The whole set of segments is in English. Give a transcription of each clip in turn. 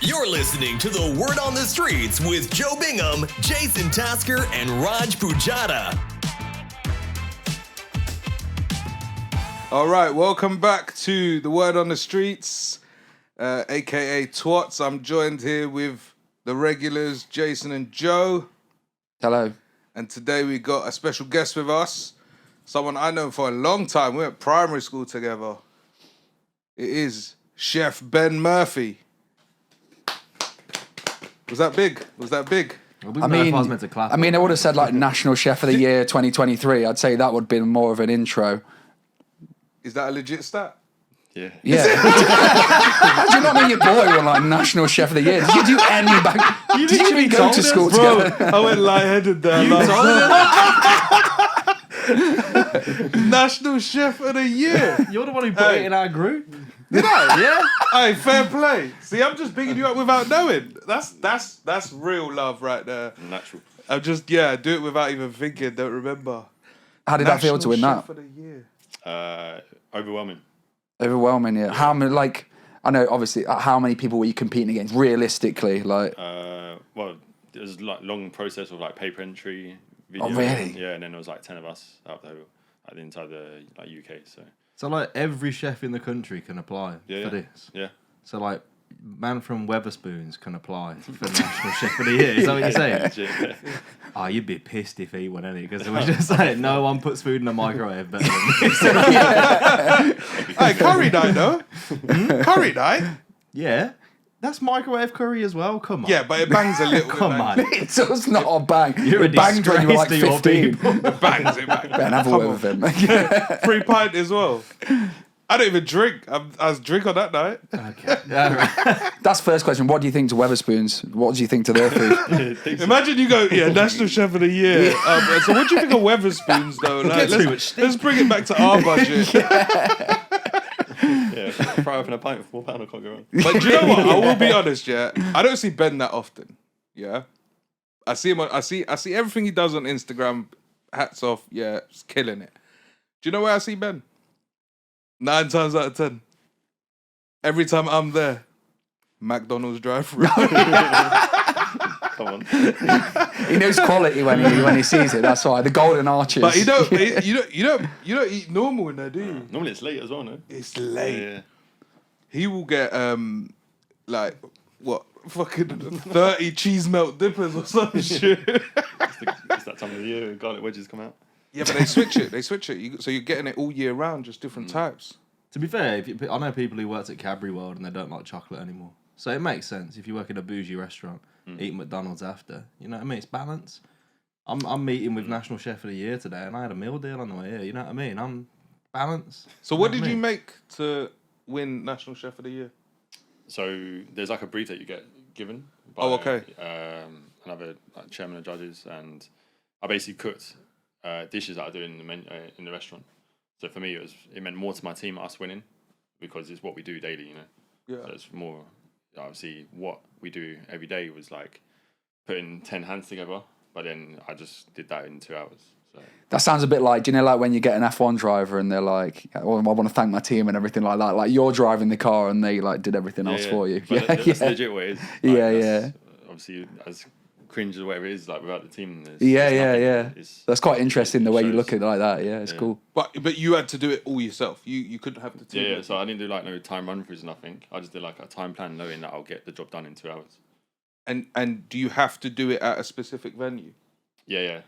You're listening to The Word on the Streets with Joe Bingham, Jason Tasker, and Raj Pujata. All right, welcome back to The Word on the Streets, aka TWOTS. I'm joined here with the regulars, Jason and Joe. Hello. And today we got a special guest with us, someone I know for a long time. We went primary school together. It is Chef Ben Murphy. Was that big? I mean, I would have said like National Chef of the Year 2023. I'd say that would have been more of an intro. Is that a legit stat? Yeah. How do you not know your boy won like National Chef of the Year? Did you do any back? Did you even go to school together? I went lightheaded there. National Chef of the Year. You're the one who put it in our group. Did I? Yeah. Hey, fair play. See, I'm just picking you up without knowing. That's real love right there. Natural. I'm just do it without even thinking. Don't remember. How did that feel to win Chef that? of the Year. Overwhelming. Overwhelming, yeah. How many? Like, I know, obviously, how many people were you competing against realistically? Like, Well, it was like long process of like paper entry. Video. Oh, really? Yeah, and then there was like 10 of us out there at the entire like UK. So like every chef in the country can apply for this. Yeah. So like man from Weatherspoons can apply for National Chef of the Year. Is that what you're saying? Yeah. Oh, you'd be pissed if he won any because it was just like no one puts food in a microwave better than me. Hey, curry night though. Curry night. Yeah. That's microwave curry as well. Come on. Yeah, but it bangs a little. Come on. it's just not a bang. You're It a banged when you were like disgrace to your 15. It bangs. Ben, have a word with him. Free pint as well. I don't even drink. I was drink on that night. Okay. Yeah, right. That's the first question. What do you think to Weatherspoons? What do you think to their food? Imagine you go, National Chef of the Year. So what do you think of Weatherspoons though? Like, let's bring it back to our budget. Yeah, fry up in a pint for £4, I can't go wrong. But do you know what? I will be honest, yeah. I don't see Ben that often. Yeah. I see him I see everything he does on Instagram. Hats off, yeah, he's killing it. Do you know where I see Ben? 9 times out of 10. Every time I'm there, McDonald's drive-thru. Come on. He knows quality when he sees it. That's why the golden arches. But you don't eat normal in there, do you? Normally it's late as well, no? It's late. Yeah. He will get like what fucking 30 cheese melt dippers or some shit. It's that time of the year garlic wedges come out. Yeah, but they switch it. So you're getting it all year round, just different types. To be fair, I know people who worked at Cadbury World and they don't like chocolate anymore. So it makes sense if you work in a bougie restaurant, eat McDonald's after. You know what I mean? It's balance. I'm meeting with National Chef of the Year today and I had a meal deal on the way here. You know what I mean? I'm balanced. So what did you make to win National Chef of the Year? So there's like a brief that you get given by okay. Another like, chairman of judges, and I basically cooked dishes that I do in the menu, in the restaurant. So for me, it meant more to my team, us winning, because it's what we do daily, you know. Yeah. So it's more, obviously, what we do every day was like putting 10 hands together, but then I just did that in 2 hours. So. That sounds a bit like, do you know, like when you get an F1 driver and they're like, oh, I want to thank my team and everything like that. Like you're driving the car and they like did everything else for you. But that's legit what it is. Like, obviously, as cringe as whatever it is, like without the team, That's quite interesting the way you look at it like that. Yeah, it's cool. But you had to do it all yourself. You couldn't have the team. Yeah. So I didn't do like no time run throughs, nothing. I just did like a time plan, knowing that I'll get the job done in 2 hours. And do you have to do it at a specific venue? Yeah.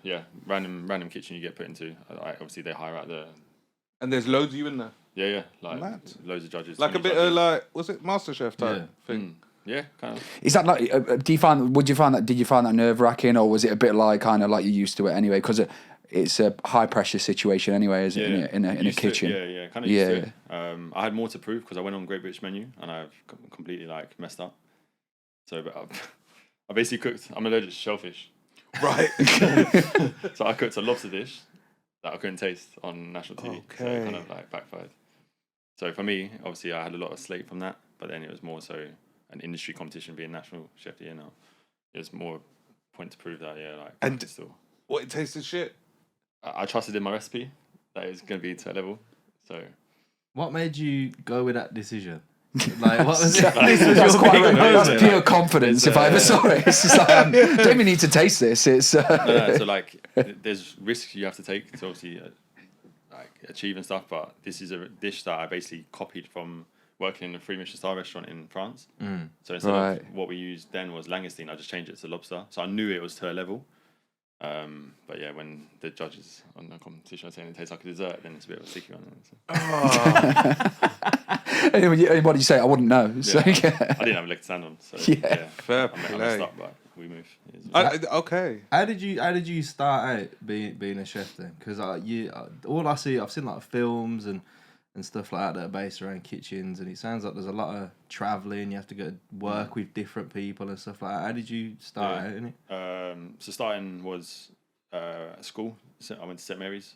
Random kitchen you get put into. Obviously they hire out the. And there's loads of you in there. Yeah. Like Mad. Loads of judges. Like a bit judges. of like, was it MasterChef type thing? Yeah, kind of. Is that like? Did you find that nerve wracking, or was it a bit like kind of like you're used to it anyway? Because it's a high pressure situation anyway, is it? In a kitchen. Yeah, kind of used to it. I had more to prove because I went on Great British Menu and I've completely like messed up. So, but I basically cooked. I'm allergic to shellfish. Right. So I cooked a lobster dish that I couldn't taste on national TV. Okay. So it kind of like backfired. So for me, obviously, I had a lot of slate from that, but then it was more so an industry competition being National Chef of the Year now. It was more point to prove that, And still. What, it tasted shit? I trusted in my recipe that it was going to be to a level. So What made you go with that decision? Like, what was it? That's pure confidence. If I ever saw it, it's just like, don't even need to taste this. It's No, so like, there's risks you have to take to obviously like achieve and stuff. But this is a dish that I basically copied from working in a 3 Michelin star restaurant in France. So instead of what we used then was langoustine, I just changed it to lobster. So I knew it was to her level. But yeah, when the judges on the competition are saying it tastes like a dessert, then it's a bit of a sticky one. And what did you say? I wouldn't know. So, I didn't have a leg to stand on. So yeah, fair I play. messed up, but we moved. Okay. How did you start out being a chef then? Because all I see, I've seen like films and stuff like that are based around kitchens, and it sounds like there's a lot of travelling. You have to go work with different people and stuff like that. How did you start out in it? So starting was at school. So I went to St Mary's.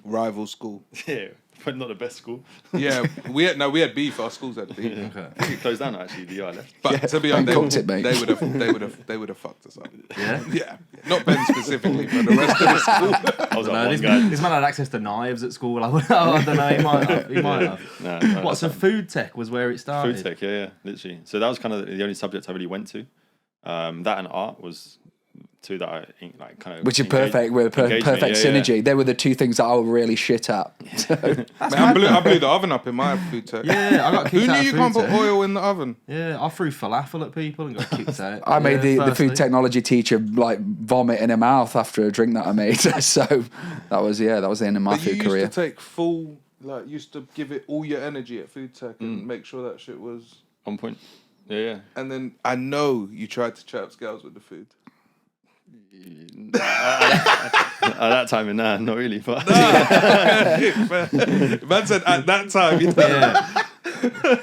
Rival school. Yeah, but not the best school. Yeah, we had beef. Our schools had beef. Okay. I think it closed down actually the year I left. But to be honest, cooked it, mate. they would have fucked us up. Yeah. Yeah, not Ben specifically, but the rest of the school. I was No, like this, one guy. this man had access to knives at school. I don't know. He might have. No, What? So food tech was where it started. food tech, yeah, literally. So that was kind of the only subject I really went to. That and art was two that I like kind of. which is perfect. We're perfect synergy. They were the two things that I was really shit at. So. Man, I blew the oven up in my food tech. Yeah, I got kicked Who out knew of you food can't put tech. oil in the oven? Yeah, I threw falafel at people and got kicked out. I made the firstly. food technology teacher like vomit in her mouth after a drink that I made. So that was the end of my But you food used career. to take full, like, used to give it all your energy at food tech and make sure that shit was on point. Yeah. And then I know you tried to chat up scales with the food. At that time, nah, not really. But Man said at that time. You know? Yeah.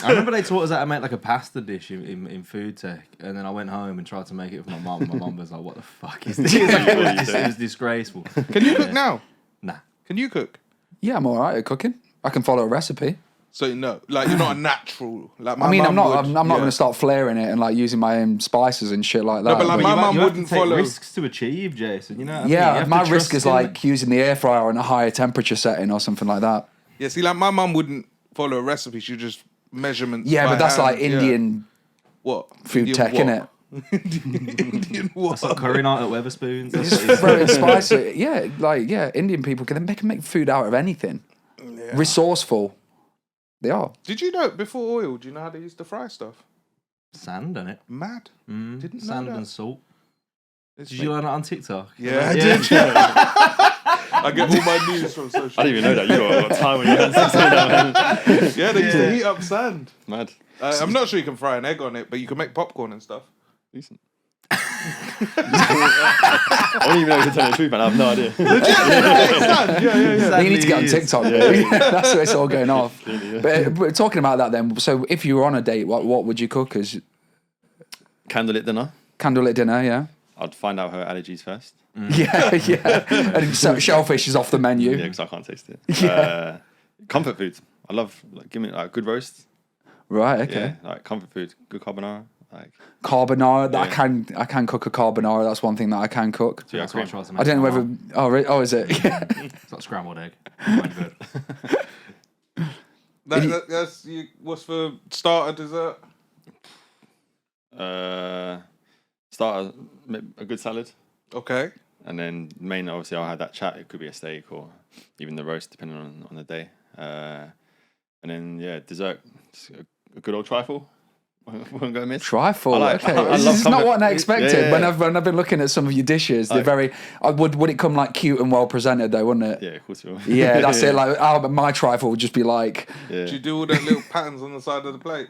I remember they taught us how to make like a pasta dish in food tech, and then I went home and tried to make it with my mum. My mum was like, "What the fuck is this?" It was disgraceful. Can you cook now? Nah. Can you cook? Yeah, I'm all right at cooking. I can follow a recipe. So no, like you're not a natural. Like my I mean, I'm mum not. would, I'm not going to start flaring it and like using my own spices and shit like that. No, but like my mum you have wouldn't to take follow. risks to achieve, Jason. You know. What I mean? You yeah, have my to trust risk is in like using the air fryer on a higher temperature setting or something like that. Yeah, see, like my mum wouldn't follow a recipe. She just measurements. Yeah, by but that's hand. like Indian what food Indian tech, what? innit? Indian what? It's like curry night at Weatherspoons. That's Just what it is. throw it in spicy. Yeah, like Indian people can make food out of anything. Yeah. Resourceful. They are. Did you know before oil? Do you know how they used to fry stuff? Sand, innit? Mad. Didn't know Sand that. and salt. It's Did you learn it on TikTok? Yeah, I did. I get all my news from social. I didn't even know that. You got a lot of time when you had sex with that. Yeah, they used to heat up sand. Mad. I'm not sure you can fry an egg on it, but you can make popcorn and stuff. Decent. I don't even know if you can tell the truth, man. I have no idea. Yeah. You need to get on TikTok. That's where it's all going off. But talking about that then, so if you were on a date, what would you cook as Candlelit dinner. candlelit dinner, yeah? I'd find out her allergies first. Yeah. And so shellfish is off the menu. Yeah, because I can't taste it. Yeah. Comfort food. I love, like, give me like good roast. Right, okay. Yeah, like comfort food. Good carbonara. Like, Carbonara, Yeah. I can cook a carbonara. That's one thing that I can cook. yeah, That's what I cream. tried to make. I don't know my whether. mum. Oh, is it? Yeah. It's like scrambled egg. Really good. That's you. What's for starter, dessert? Start a good salad. Okay. And then main, obviously, I'll have that chat. It could be a steak or even the roast, depending on the day. And then, yeah, dessert. Just a good old trifle. Won't go miss. Trifle. I like- Okay, I this love is not comfort. what I expected. Yeah. When I've been looking at some of your dishes, they're very. Would it come like cute and well presented though? Wouldn't it? Yeah, of course you will. Yeah, that's it. Like my trifle would just be like. Yeah. Do you do all them little patterns on the side of the plate?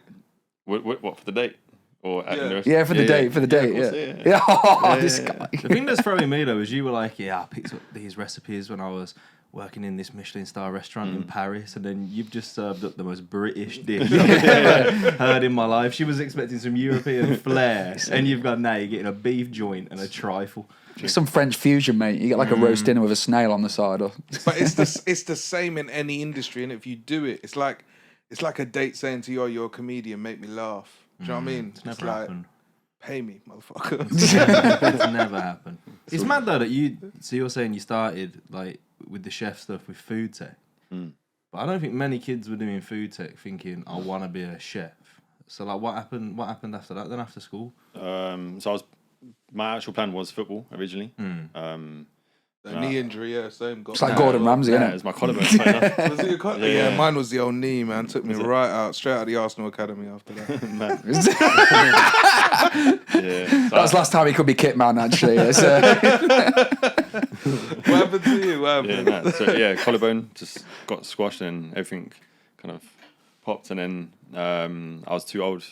What for the date? Or at Yeah. the rest? Yeah, for the date, for the date, of course, yeah. yeah. Oh, this guy. The thing that's throwing me though is you were like, yeah, I picked up these recipes when I was working in this Michelin star restaurant in Paris, and then you've just served up the most British dish I've ever heard in my life. She was expecting some European flair, and you've got now you're getting a beef joint and a trifle. Some French fusion, mate. You get like a roast dinner with a snail on the side. Or But it's the same in any industry, and if you do it, it's like a date saying to you, "Oh, you're a comedian, make me laugh." Do you know what I mean? It's never like, happened. pay me, motherfucker. It's never happened. It's mad though that you're saying you started like with the chef stuff with food tech. But I don't think many kids were doing food tech thinking, I want to be a chef. So like, what happened? What happened after that? Then after school? My actual plan was football originally. A knee injury, yeah, same. It's like Gordon Ramsay, yeah, isn't it it? was my collarbone. Funny enough. Was it your yeah, mine was the old knee, man. Took me right out, straight out of the Arsenal academy after that. Man. Yeah, so That was last time he could be kit man, actually. It's, What happened to you? What happened? yeah, so yeah, collarbone just got squashed and everything kind of popped, and then I was too old.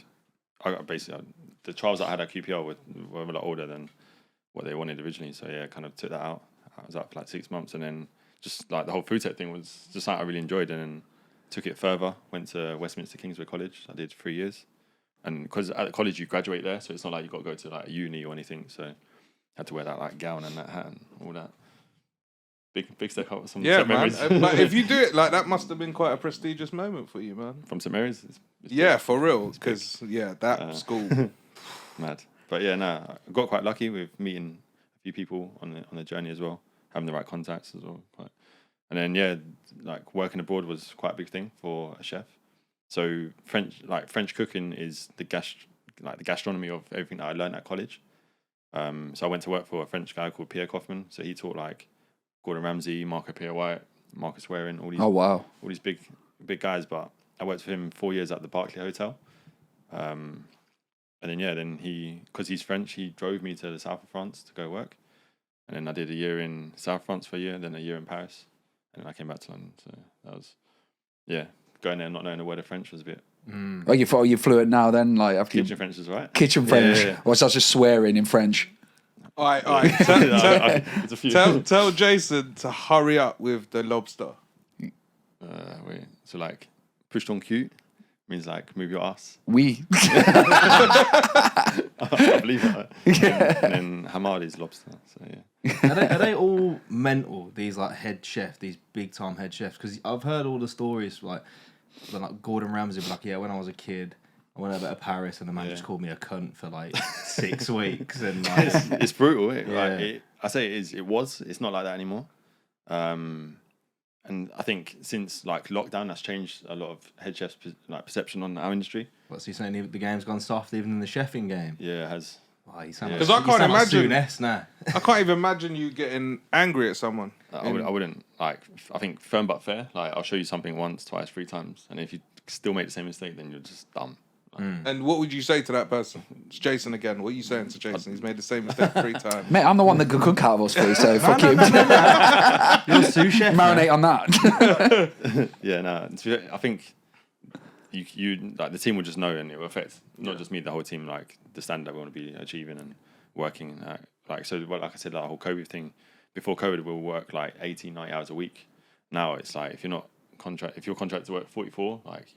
The trials that I had at QPR were a lot older than what they wanted originally. So yeah, kind of took that out. I was out for like 6 months, and then just like the whole food tech thing was just something I really enjoyed, and then took it further. Went to Westminster Kingsway College. I did 3 years, and because at the college you graduate there, so it's not like you got to go to like uni or anything. So had to wear that like gown and that hat and all that. Big step up. Some Yeah, St. man. Mary's. But if you do it like that, must have been quite a prestigious moment for you, man. From St. Mary's. It's Yeah, big. for real. Because that school. Mad. But yeah, no, I got quite lucky with meeting a few people on the journey as well, having the right contacts as well. And then yeah, like working abroad was quite a big thing for a chef. So French cooking is the gastronomy of everything that I learned at college. So I went to work for a French guy called Pierre Koffmann. So he taught like Gordon Ramsay, Marco Pierre White, Marcus Waring, all these. oh, wow. All these big guys. But I worked for him 4 years at the Berkeley Hotel. And then because he's French, he drove me to the south of France to go work. And then I did a year in South France for a year, then a year in Paris. And then I came back to London. So that was, going there not knowing a word of French was a bit. Are you fluent now then? Like after Kitchen French is right. kitchen French? Yeah. Or is that just swearing in French? All right. It's a few. Tell Jason to hurry up with the lobster. Wait. So like, push ton cul means like move your ass. Oui. I believe that. And then hamad is lobster. So yeah. Are they all mental? These like head chef, these big time head chefs? Because I've heard all the stories like Gordon Ramsay would be like, yeah, when I was a kid, I went over to Paris and the man just called me a cunt for like 6 weeks, and like, It's brutal. It? Yeah. Like I say it is. It was. It's not like that anymore. And I think since like lockdown, that's changed a lot of head chefs' perception on our industry. what's he saying? The game's gone soft even in the chefing game. Yeah, it has. Oh, you sound Because like, I can't imagine. Like Souness now. I can't even imagine you getting angry at someone. I wouldn't like. I think firm but fair. Like I'll show you something once, twice, 3 times, and if you still make the same mistake, then you're just dumb. And what would you say to that person? It's Jason again. What are you saying to Jason? He's made the same mistake 3 times. Mate, I'm the one that could cook out of us three, so fuck you. You're a sous chef. Marinate on that. Yeah, no. I think you like the team will just know, and it will affect not just me, the whole team. Like the standard that we want to be achieving and working. Like I said, that whole COVID thing. Before COVID, we'll work like 80, 90 hours a week. Now it's like if you're contracted to work 44, like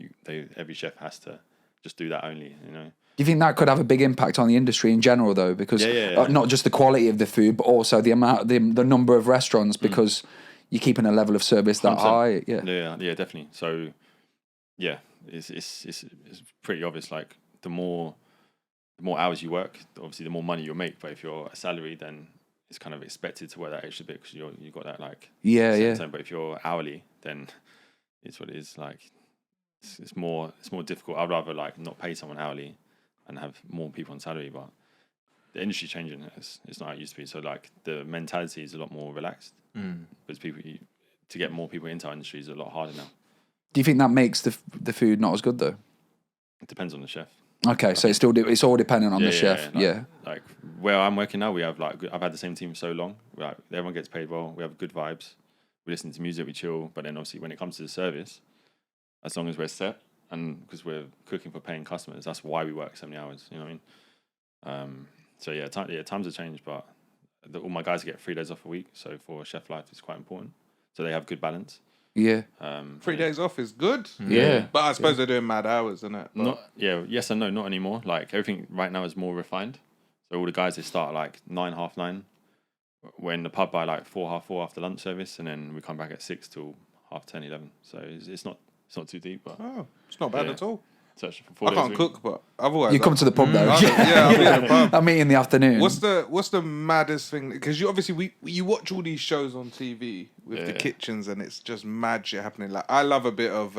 every chef has to just do that only. You know. Do you think that could have a big impact on the industry in general, though? Because not just the quality of the food, but also the amount, the number of restaurants, because you're keeping a level of service that 100%. high. Yeah, definitely. So, yeah, it's pretty obvious. Like the more hours you work, obviously the more money you'll make. But if you're a salary, then it's kind of expected to wear that extra bit because you got that like percent. But if you're hourly, then it's what it is. Like it's more difficult. I'd rather like not pay someone hourly and have more people on salary. But the industry's changing. It's not how it used to be. So like the mentality is a lot more relaxed. Because to get more people into our industry is a lot harder now. Do you think that makes the food not as good though? It depends on the chef. Okay, so it's all dependent on the chef. Like where I'm working now, we have like I've had the same team for so long. Like everyone gets paid well. We have good vibes. We listen to music. We chill. But then obviously when it comes to the service, as long as we're set and because we're cooking for paying customers, that's why we work so many hours. You know what I mean? So times have changed, but all my guys get 3 days off a week. So for chef life, it's quite important. So they have good balance. Yeah. 3 days off is good. Yeah. But I suppose they're doing mad hours, isn't it? Yes and no, not anymore. Like everything right now is more refined. So all the guys, they start at like 9, 9:30. We're in the pub by like 4, 4:30 after lunch service, and then we come back at 6 till 10, 11. So it's not too deep, but It's not bad at all. So for 4 I days a can't week. cook, but otherwise You come to the pub though. I'll be at the pub. I meet in the afternoon. What's the maddest thing? Because you obviously you watch all these shows on TV with the kitchens, and it's just mad shit happening. Like I love a bit of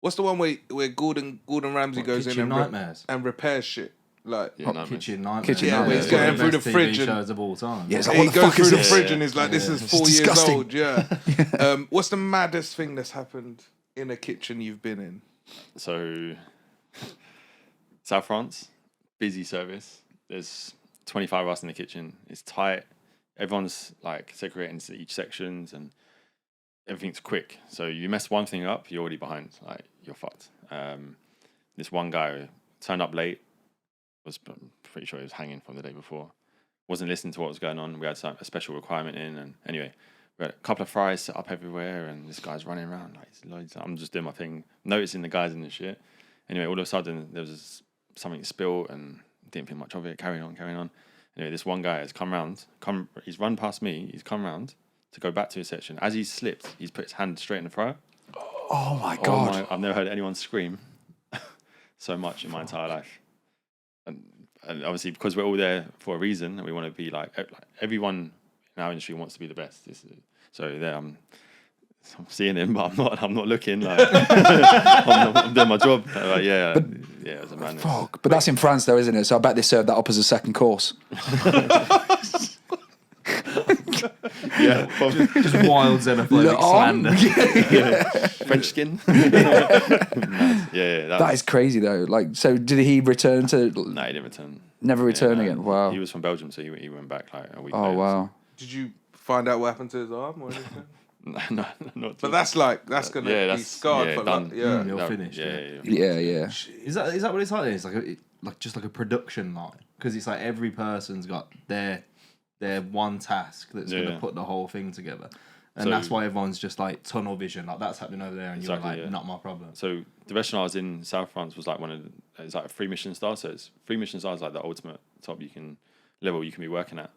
What's the one where Gordon Ramsay goes in Kitchen and, Nightmares? and repairs shit? Like, Yeah, no, Kitchen Nightmares. Kitchen yeah, where he's Nightmares. going through the Best fridge TV and shows of all time. Yeah, it's like, he what the goes fuck through is the this? fridge and he's like, "This is 4 years disgusting. old." Yeah. What's the maddest thing that's happened in a kitchen you've been in? So, South France, busy service. There's 25 of us in the kitchen. It's tight. Everyone's like segregated into each sections and everything's quick. So you mess one thing up, you're already behind. Like, you're fucked. This one guy turned up late. Was pretty sure he was hanging from the day before. Wasn't listening to what was going on. We had a special requirement in, and anyway, we had a couple of fries set up everywhere, and this guy's running around like he's loads. I'm just doing my thing, noticing the guys in the shit. Anyway, all of a sudden there was something spilled, and didn't think much of it. Carrying on. Anyway, this one guy has he's run past me. He's come round to go back to his section. As he's slipped, he's put his hand straight in the fryer. Oh my God. I've never heard anyone scream so much in my entire life. And obviously, because we're all there for a reason, and we want to be like everyone in our industry wants to be the best. So there, I'm seeing him, but I'm not looking. Like I'm doing my job. Yeah, it was a madness. Fuck. But that's in France though, isn't it? So I bet they serve that up as a second course. Yeah, Just wild xenophobic slander. French skin. That is crazy though. Like, so did he return to? No, he didn't return. Never return again. Wow. He was from Belgium, so he went back like a week. Oh later, wow. Did you find out what happened to his arm or anything? No, not. But that's gonna be scarred for done. life. Yeah. You're finished. Yeah. Is that what it's like? It's like just like a production line, because it's like every person's got their one task that's going to put the whole thing together, and So- that's why everyone's just like tunnel vision, like that's happening over there, and Exactly, you're like, yeah. not my problem. So the restaurant I was in South France was like it's like a 3 Michelin star. So it's 3 Michelin stars, like the ultimate top level you can be working at.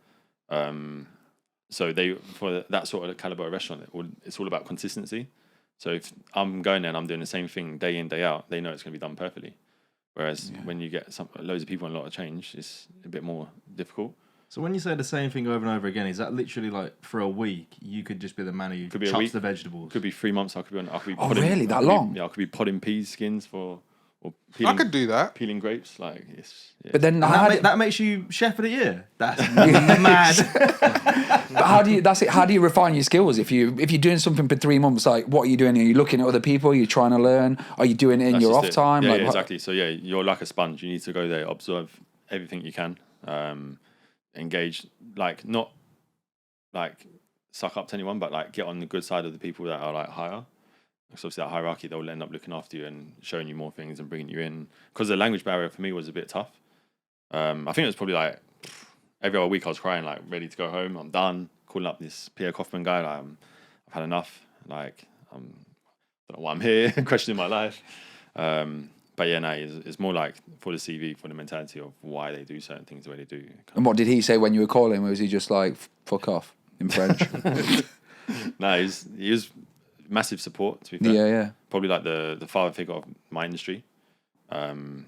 So for that sort of caliber of restaurant, it's all about consistency. So if I'm going there and I'm doing the same thing day in, day out, they know it's going to be done perfectly. Whereas when you get loads of people and a lot of change, it's a bit more difficult. So when you say the same thing over and over again, is that literally like for a week you could just be the man who Could be a chops week. the vegetables? Could be 3 months. I could be Oh, really? That long? I could be podding peas skins or I peeling, could do that. peeling grapes. Like it's. Yeah. But then And that makes you chef of the year. That's mad. But how do you? That's it. How do you refine your skills if you're doing something for 3 months? Like, what are you doing? Are you looking at other people? Are you trying to learn? Are you doing it in That's your just off it. time? Yeah, Like, yeah, exactly. So yeah, you're like a sponge. You need to go there, observe everything you can, engage. Like not like suck up to anyone, but like get on the good side of the people that are like higher. Because obviously that hierarchy, they'll end up looking after you and showing you more things and bringing you in. Because the language barrier for me was a bit tough. I think it was probably like every other week I was crying, like ready to go home. I'm done. Calling up this Pierre Koffmann guy. Like, I've had enough. Like, I don't know why I'm here. Questioning my life. But yeah, no, it's more like for the CV, for the mentality of why they do certain things the way they do. and what did he say when you were calling? Was he just like "fuck off" in French? No, he was massive support. To be fair, Yeah. Probably like the father figure of my industry.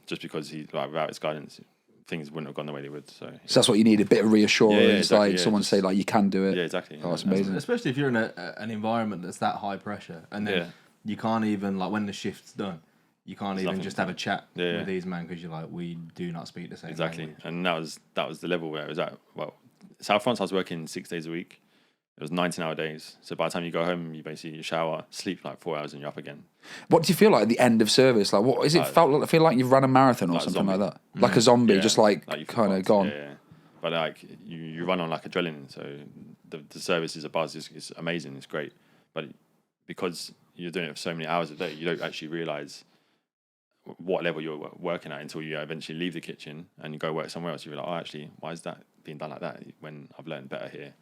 Just because he without his guidance, things wouldn't have gone the way they would. So So that's what you need, a bit of reassurance, exactly, like someone say like you can do it. yeah, exactly. Oh, it's amazing. Especially if you're in an environment that's that high pressure, and then you can't even, like, when the shift's done, you can't even nothing just to have a chat Yeah. with these men, because you're like, we do not speak the same Exactly, language. and that was the level where it was at. Well, South France, I was working 6 days a week. It was 19-hour days. So by the time you go home, you basically shower, sleep like 4 hours, and you're up again. What do you feel like at the end of service? Like, what is it? Feel like you've run a marathon or Like a something like zombie. that, like a zombie, Yeah, just like you feel kind of fucked. gone. Yeah. But like you run on like adrenaline, so the service is a buzz. It's amazing. It's great, but because you're doing it for so many hours a day, you don't actually realize what level you're working at until you eventually leave the kitchen and you go work somewhere else. You're like, oh, actually, why is that being done like that when I've learned better here?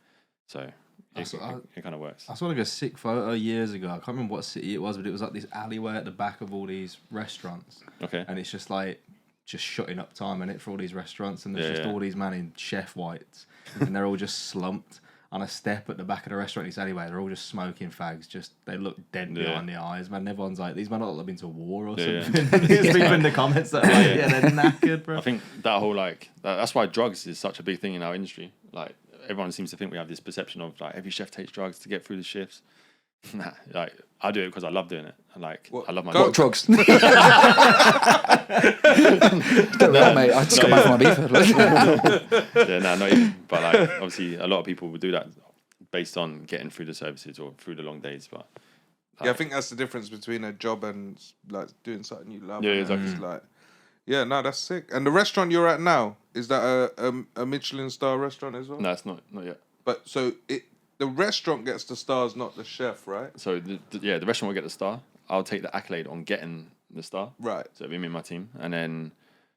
So it kind of works. I saw like a sick photo years ago. I can't remember what city it was, but it was like this alleyway at the back of all these restaurants. Okay. And it's just like shutting up time in it for all these restaurants, and there's all these men in chef whites, and they're all just slumped on a step at the back of the restaurant. It's anyway, they're all just smoking fags. Just they look dead behind the eyes, man. Everyone's like, these men have been to war or something. There's people in the comments that are like, they're knackered, bro. I think that whole that's why drugs is such a big thing in our industry. Like everyone seems to think we have this perception of like every chef takes drugs to get through the shifts. Nah, like I do it because I love doing it. And like I love my What, drugs? Don't worry, mate. I just got back from my beef. Yeah, no, not even. But like, obviously, a lot of people would do that based on getting through the services or through the long days. But I think that's the difference between a job and like doing something you love. Yeah, and exactly. it's like, yeah, no, that's sick. And the restaurant you're at now, is that a Michelin star restaurant as well? no, it's not yet. But so the restaurant gets the stars, not the chef, right? So the restaurant will get the star. I'll take the accolade on getting the star. Right. So it'll be me and my team. And then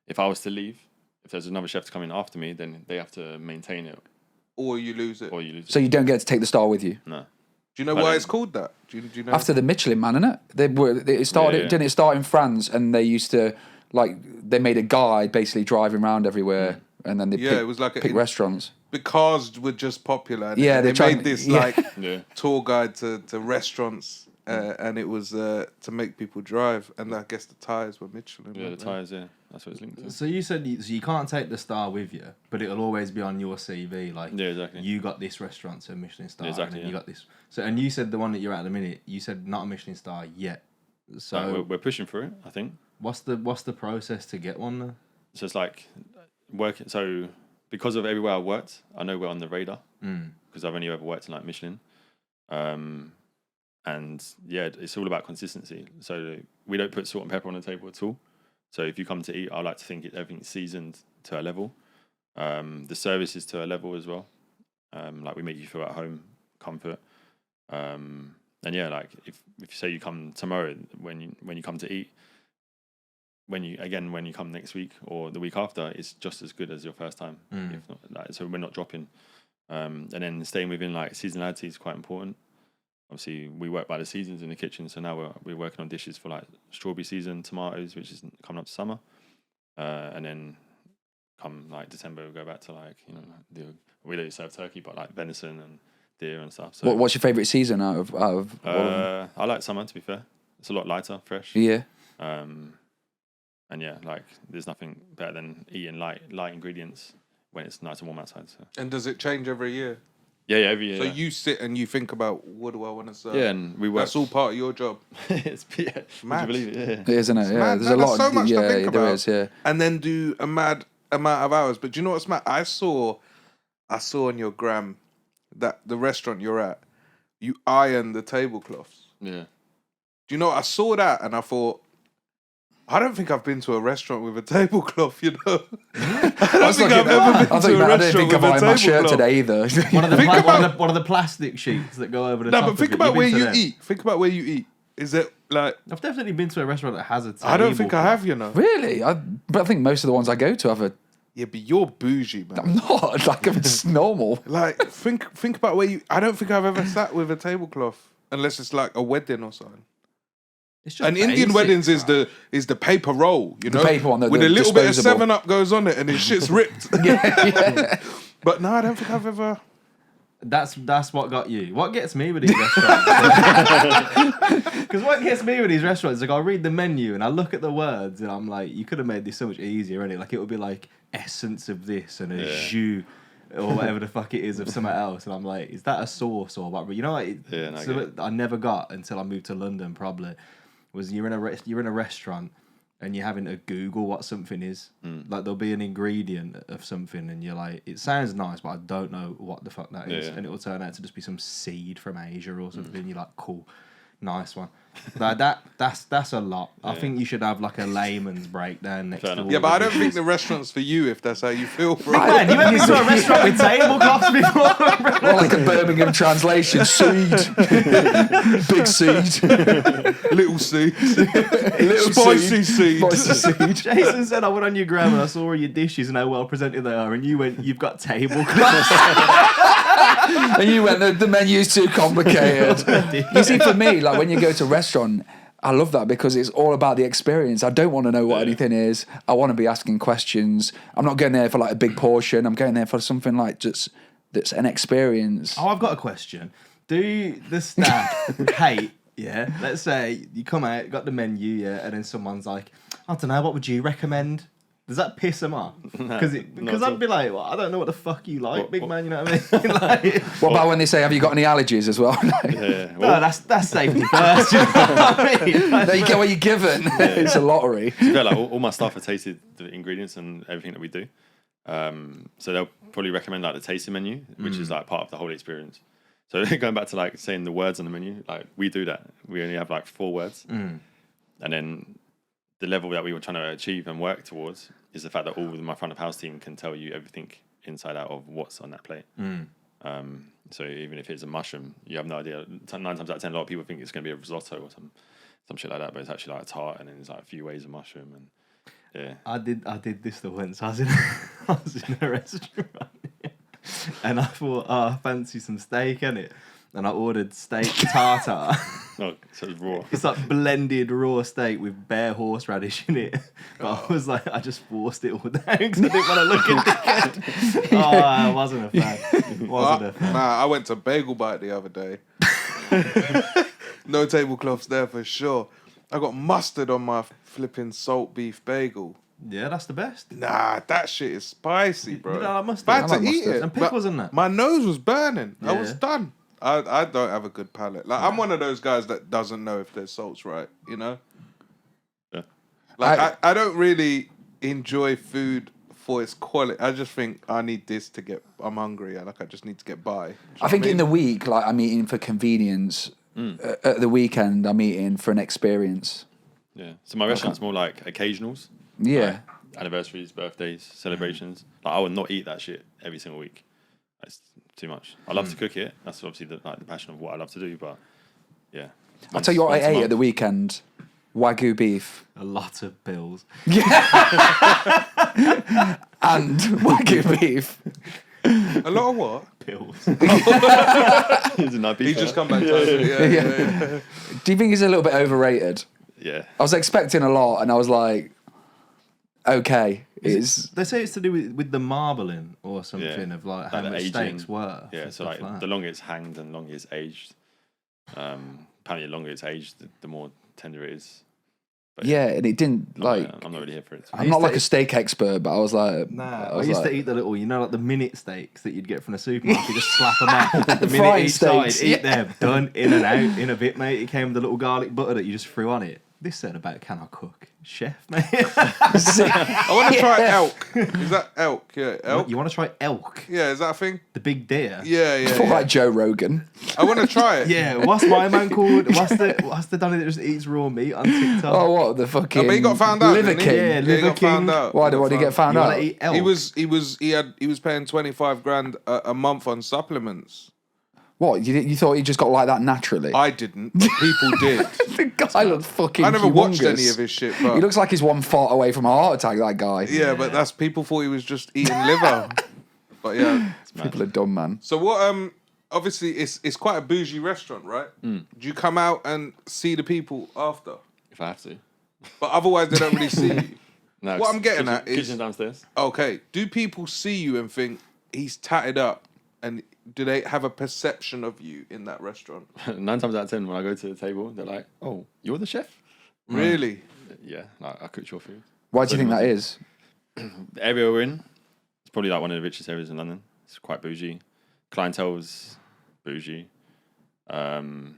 if I was to leave, if there's another chef to come in after me, then they have to maintain it. Or you lose it. Or you lose So it. you don't get to take the star with you. No. Do you know But why then- it's called that? Do you know? After the Michelin Man, innit? It started. Yeah. Didn't it start in France? And they used to they made a guide basically driving around everywhere, and then they it was like pick restaurants. Because we're just popular. And Yeah, they they're trying- made this yeah. like Yeah. tour guide to restaurants, and it was to make people drive. And I guess the tyres were Michelin. Yeah, the weren't they? tyres, yeah. That's what it's linked to. So you said you can't take the star with you, but it'll always be on your CV. Like, Yeah, exactly. you got this restaurant to a Michelin star, Exactly, and then you yeah. got this. So, and you said the one that you're at the minute, you said not a Michelin star yet. So Like, we're pushing for it, I think. what's the process to get one then? So it's like working. So because of everywhere I worked, I know we're on the radar because I've only ever worked in like Michelin. And yeah, it's all about consistency. So we don't put salt and pepper on the table at all. So if you come to eat, I like to think everything's seasoned to a level. The service is to a level as well. Like we make you feel at home, comfort. And yeah, like if you say you come tomorrow, when you come to eat, when you come next week or the week after, it's just as good as your first time. If not, like, so we're not dropping. And then staying within like seasonality is quite important. Obviously, we work by the seasons in the kitchen, so now we're working on dishes for like strawberry season, tomatoes, which is coming up to summer, and then come like December, we'll go back to like we don't serve turkey, but like venison and deer and stuff. So What's your favourite season out of all of them? I like summer, to be fair. It's a lot lighter, fresh. Yeah. And yeah, like there's nothing better than eating light ingredients when it's nice and warm outside. So And does it change every year? yeah, every year. So yeah. you sit and you think about what do I want to serve? Yeah, and we work. That's all part of your job. It's would you mad. believe it? Yeah. It is, isn't it? Yeah. mad. There's No, a there's lot. so much to yeah, think there about. is. Yeah. And then do a mad amount of hours. But do you know what's mad? I saw on your gram that the restaurant you're at, you iron the tablecloths. Yeah. Do you know? I saw that and I thought, I don't think I've been to a restaurant with a tablecloth. You know, I don't think I've ever been I to a don't restaurant think with I've a ironed my shirt tablecloth. today either. One of the, Think pla- about- one of the plastic sheets that go over the No, top but think of it. about You've where been to you them? eat. Think about where you eat. Is it like? I've definitely been to a restaurant that has a table. I don't think I have. You know. Really? But I think most of the ones I go to have a. Yeah, but you're bougie, man. I'm not like I'm just normal. Like think about where you. I don't think I've ever sat with a tablecloth unless it's like a wedding or something. It's just And Indian basic, weddings bro. is the paper roll, you know, paper one, with the a little bit of disposable. 7-Up goes on it, and his shit's ripped. Yeah. But no, I don't think I've ever. That's what got you. What gets me with these restaurants? Because what gets me with these restaurants is like I read the menu and I look at the words and I'm like, you could have made this so much easier, innit? Like it would be like essence of this and a jus or whatever the fuck it is of something else, and I'm like, is that a sauce or what? You know, like, Yeah, no, I so get it. I never got until I moved to London. Probably was you're in a restaurant. And you're having to Google what something is. Like there'll be an ingredient of something, and you're like, it sounds nice, but I don't know what the fuck that is. Yeah. And it will turn out to just be some seed from Asia or something. And you're like, cool, nice one. Like that's a lot. I think you should have like a layman's breakdown next Fair to enough. all Yeah, but the I don't dishes. think the restaurant's for you if that's how you feel, bro. Man, you ever been to a restaurant with tablecloths before? Or like a Birmingham translation. Seed. Big seed. Little seeds, Little spicy seeds. Spicy seed. Jason said I went on your gram and I saw all your dishes and how well presented they are, and you went, you've got tablecloths. And you went, the menu's too complicated. You see, for me, like when you go to a restaurant, I love that because it's all about the experience. I don't want to know what anything is. I want to be asking questions. I'm not going there for like a big portion. I'm going there for something like just that's an experience. Oh, I've got a question. Do the staff hate, yeah? Let's say you come out, got the menu, yeah, and then someone's like, I don't know, what would you recommend? Does that piss them off? Because at I'd all. be like, well, I don't know what the fuck you like, big what- man. You know what I mean? Like, What about when they say, "Have you got any allergies?" as well? Yeah. no, Well, that's safety first. You know what I mean? There you get what you're given. It's a lottery. to be fair, like all my staff have tasted the ingredients and everything that we do. So they'll probably recommend like the tasting menu, which is like part of the whole experience. So going back to like saying the words on the menu, like we do that. We only have like 4 words, and then the level that we were trying to achieve and work towards is the fact that all of my front of house team can tell you everything inside out of what's on that plate. So even if it's a mushroom, you have no idea. 9 times out of 10, a lot of people think it's going to be a risotto or some shit like that, but it's actually like a tart, and then there's like a few ways of mushroom, and yeah. I did this the once. I was in a restaurant, and I thought, oh, I fancy some steak, innit? And I ordered steak tartare. No, so it's raw. It's like blended raw steak with bare horseradish in it. But I was like, I just forced it all down because I didn't want to look at it. Oh, I wasn't a fan. I went to Bagel Bite the other day. No tablecloths there for sure. I got mustard on my flipping salt beef bagel. Yeah, that's the best. Nah, that shit is spicy, bro. You don't like mustard? But I had I to like eat mustard. it. And but pickles and that? My nose was burning. I was Yeah. done. I don't have a good palate. Like I'm one of those guys that doesn't know if their salt's right, you know? Yeah. Like I don't really enjoy food for its quality. I just think I need this to get I'm hungry and like I just need to get by. Do you know I think what in the week, like I'm eating for convenience. At the weekend, I'm eating for an experience. Yeah. So my restaurant's more like occasionals. Yeah. Anniversaries, birthdays, celebrations. Like I would not eat that shit every single week. That's too much. I love to cook it. That's obviously the passion of what I love to do. But yeah, I'll tell you what Once a I ate month. at the weekend. Wagyu beef A lot of pills. and Wagyu beef. A lot of what? Pills. He's a nice He's beef just fella. come back to it. Yeah. Do you think he's a little bit overrated? Yeah. I was expecting a lot, and I was like, okay, it's They say it's to do with the marbling or something Yeah. of like Like how the much aging. steaks worth. Yeah. and So stuff like that. the longer it's hanged and the longer it's aged, apparently the longer it's aged, the more tender it is. But yeah, and it didn't like. I'm not really here for it. I'm not like a steak expert, but I was like, Nah, I was used like, to eat the little, like the minute steaks that you'd get from the supermarket. You just slap them out. The minute fried each side, steaks, eat them, done, in and out, in a bit, mate. It came with the little garlic butter that you just threw on it. This said about can I cook? Chef, mate. I want to try elk. Is that elk? Yeah, elk. You want to try elk? Yeah, is that a thing? The big deer? Yeah, yeah. for yeah. like Joe Rogan. I want to try it. Yeah, what's my man called? What's the Danny that just eats raw meat on TikTok? Oh, what the fucking? but he got found out, Liver didn't he? King. Yeah, Yeah, he Liver got found King. out. Why did he get found You want out? to eat elk? He was paying 25 grand a month on supplements. What you thought he just got like that naturally? I didn't, but people did. The guy looks fucking. I never watched humongous. any of his shit, He but looks like he's 1 fart away from a heart attack. That guy. yeah, but that's people thought he was just eating liver. But yeah. People are dumb, man. So what? Obviously, it's quite a bougie restaurant, right? Do you come out and see the people after? If I have to. But otherwise, they don't really see you. No. What I'm getting kitchen, at is- kitchen downstairs. Okay. Do people see you and think he's tatted up, and do they have a perception of you in that restaurant? 9 times out of 10, when I go to the table, they're like, "Oh, you're the chef." Really? Yeah, like I cooked your food. Why do you think that is? The area we're in, it's probably like one of the richest areas in London. It's quite bougie. Clientele's bougie. And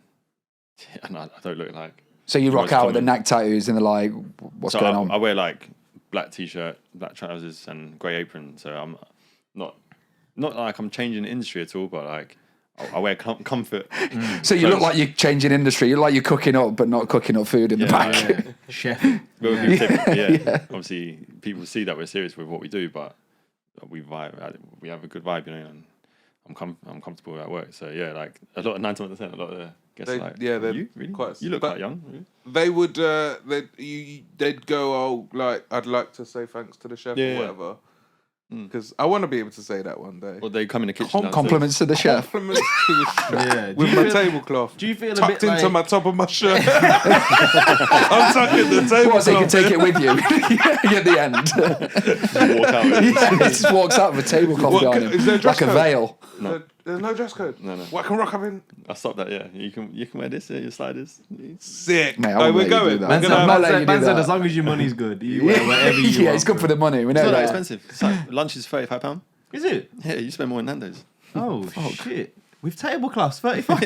I don't look like. So you rock most out with the common. neck tattoos and they're like, what's So going on? I wear like black t-shirt, black trousers, and grey apron. So I'm not like I'm changing industry at all, but like I wear comfort. So you look like you're changing industry. You look like you're cooking up, but not cooking up food in the back. Yeah. Chef. Yeah. Obviously, people see that we're serious with what we do, but we vibe. We have a good vibe, you know. And I'm comfortable at work. So yeah, like a lot of 9 times out of 10, a lot of the guests They- are like, yeah, they're you really? quite- You look but- quite young. Really? They would. They'd go. Oh, like I'd like to say thanks to the chef Yeah, or whatever. Because I want to be able to say that one day. Or they come in the kitchen. downstairs. Compliments to the chef. Compliments to the chef. Yeah. Do With you my feel- tablecloth. Do you feel a tucked bit into like... my top of my shirt? I'm tucking the tablecloth. What, so you can take it with you at the end? Walk out. Yeah, he just walks out with a tablecloth What, behind him, is there a dress like a code? veil. No. There's no dress code. No. What can rock up in? I stopped that. Yeah, you can wear this. Yeah, your sliders. Sick. Mate, I Oh, won't we're let you do going. that. We're I'm gonna not letting you do Man said that. as long as your money's good, you wear whatever you want. Yeah, it's good for the money. We know It's not that that. expensive. It's like, lunch is £35. Is it? Yeah, you spend more than Nando's. Oh, shit. With tablecloths, 35.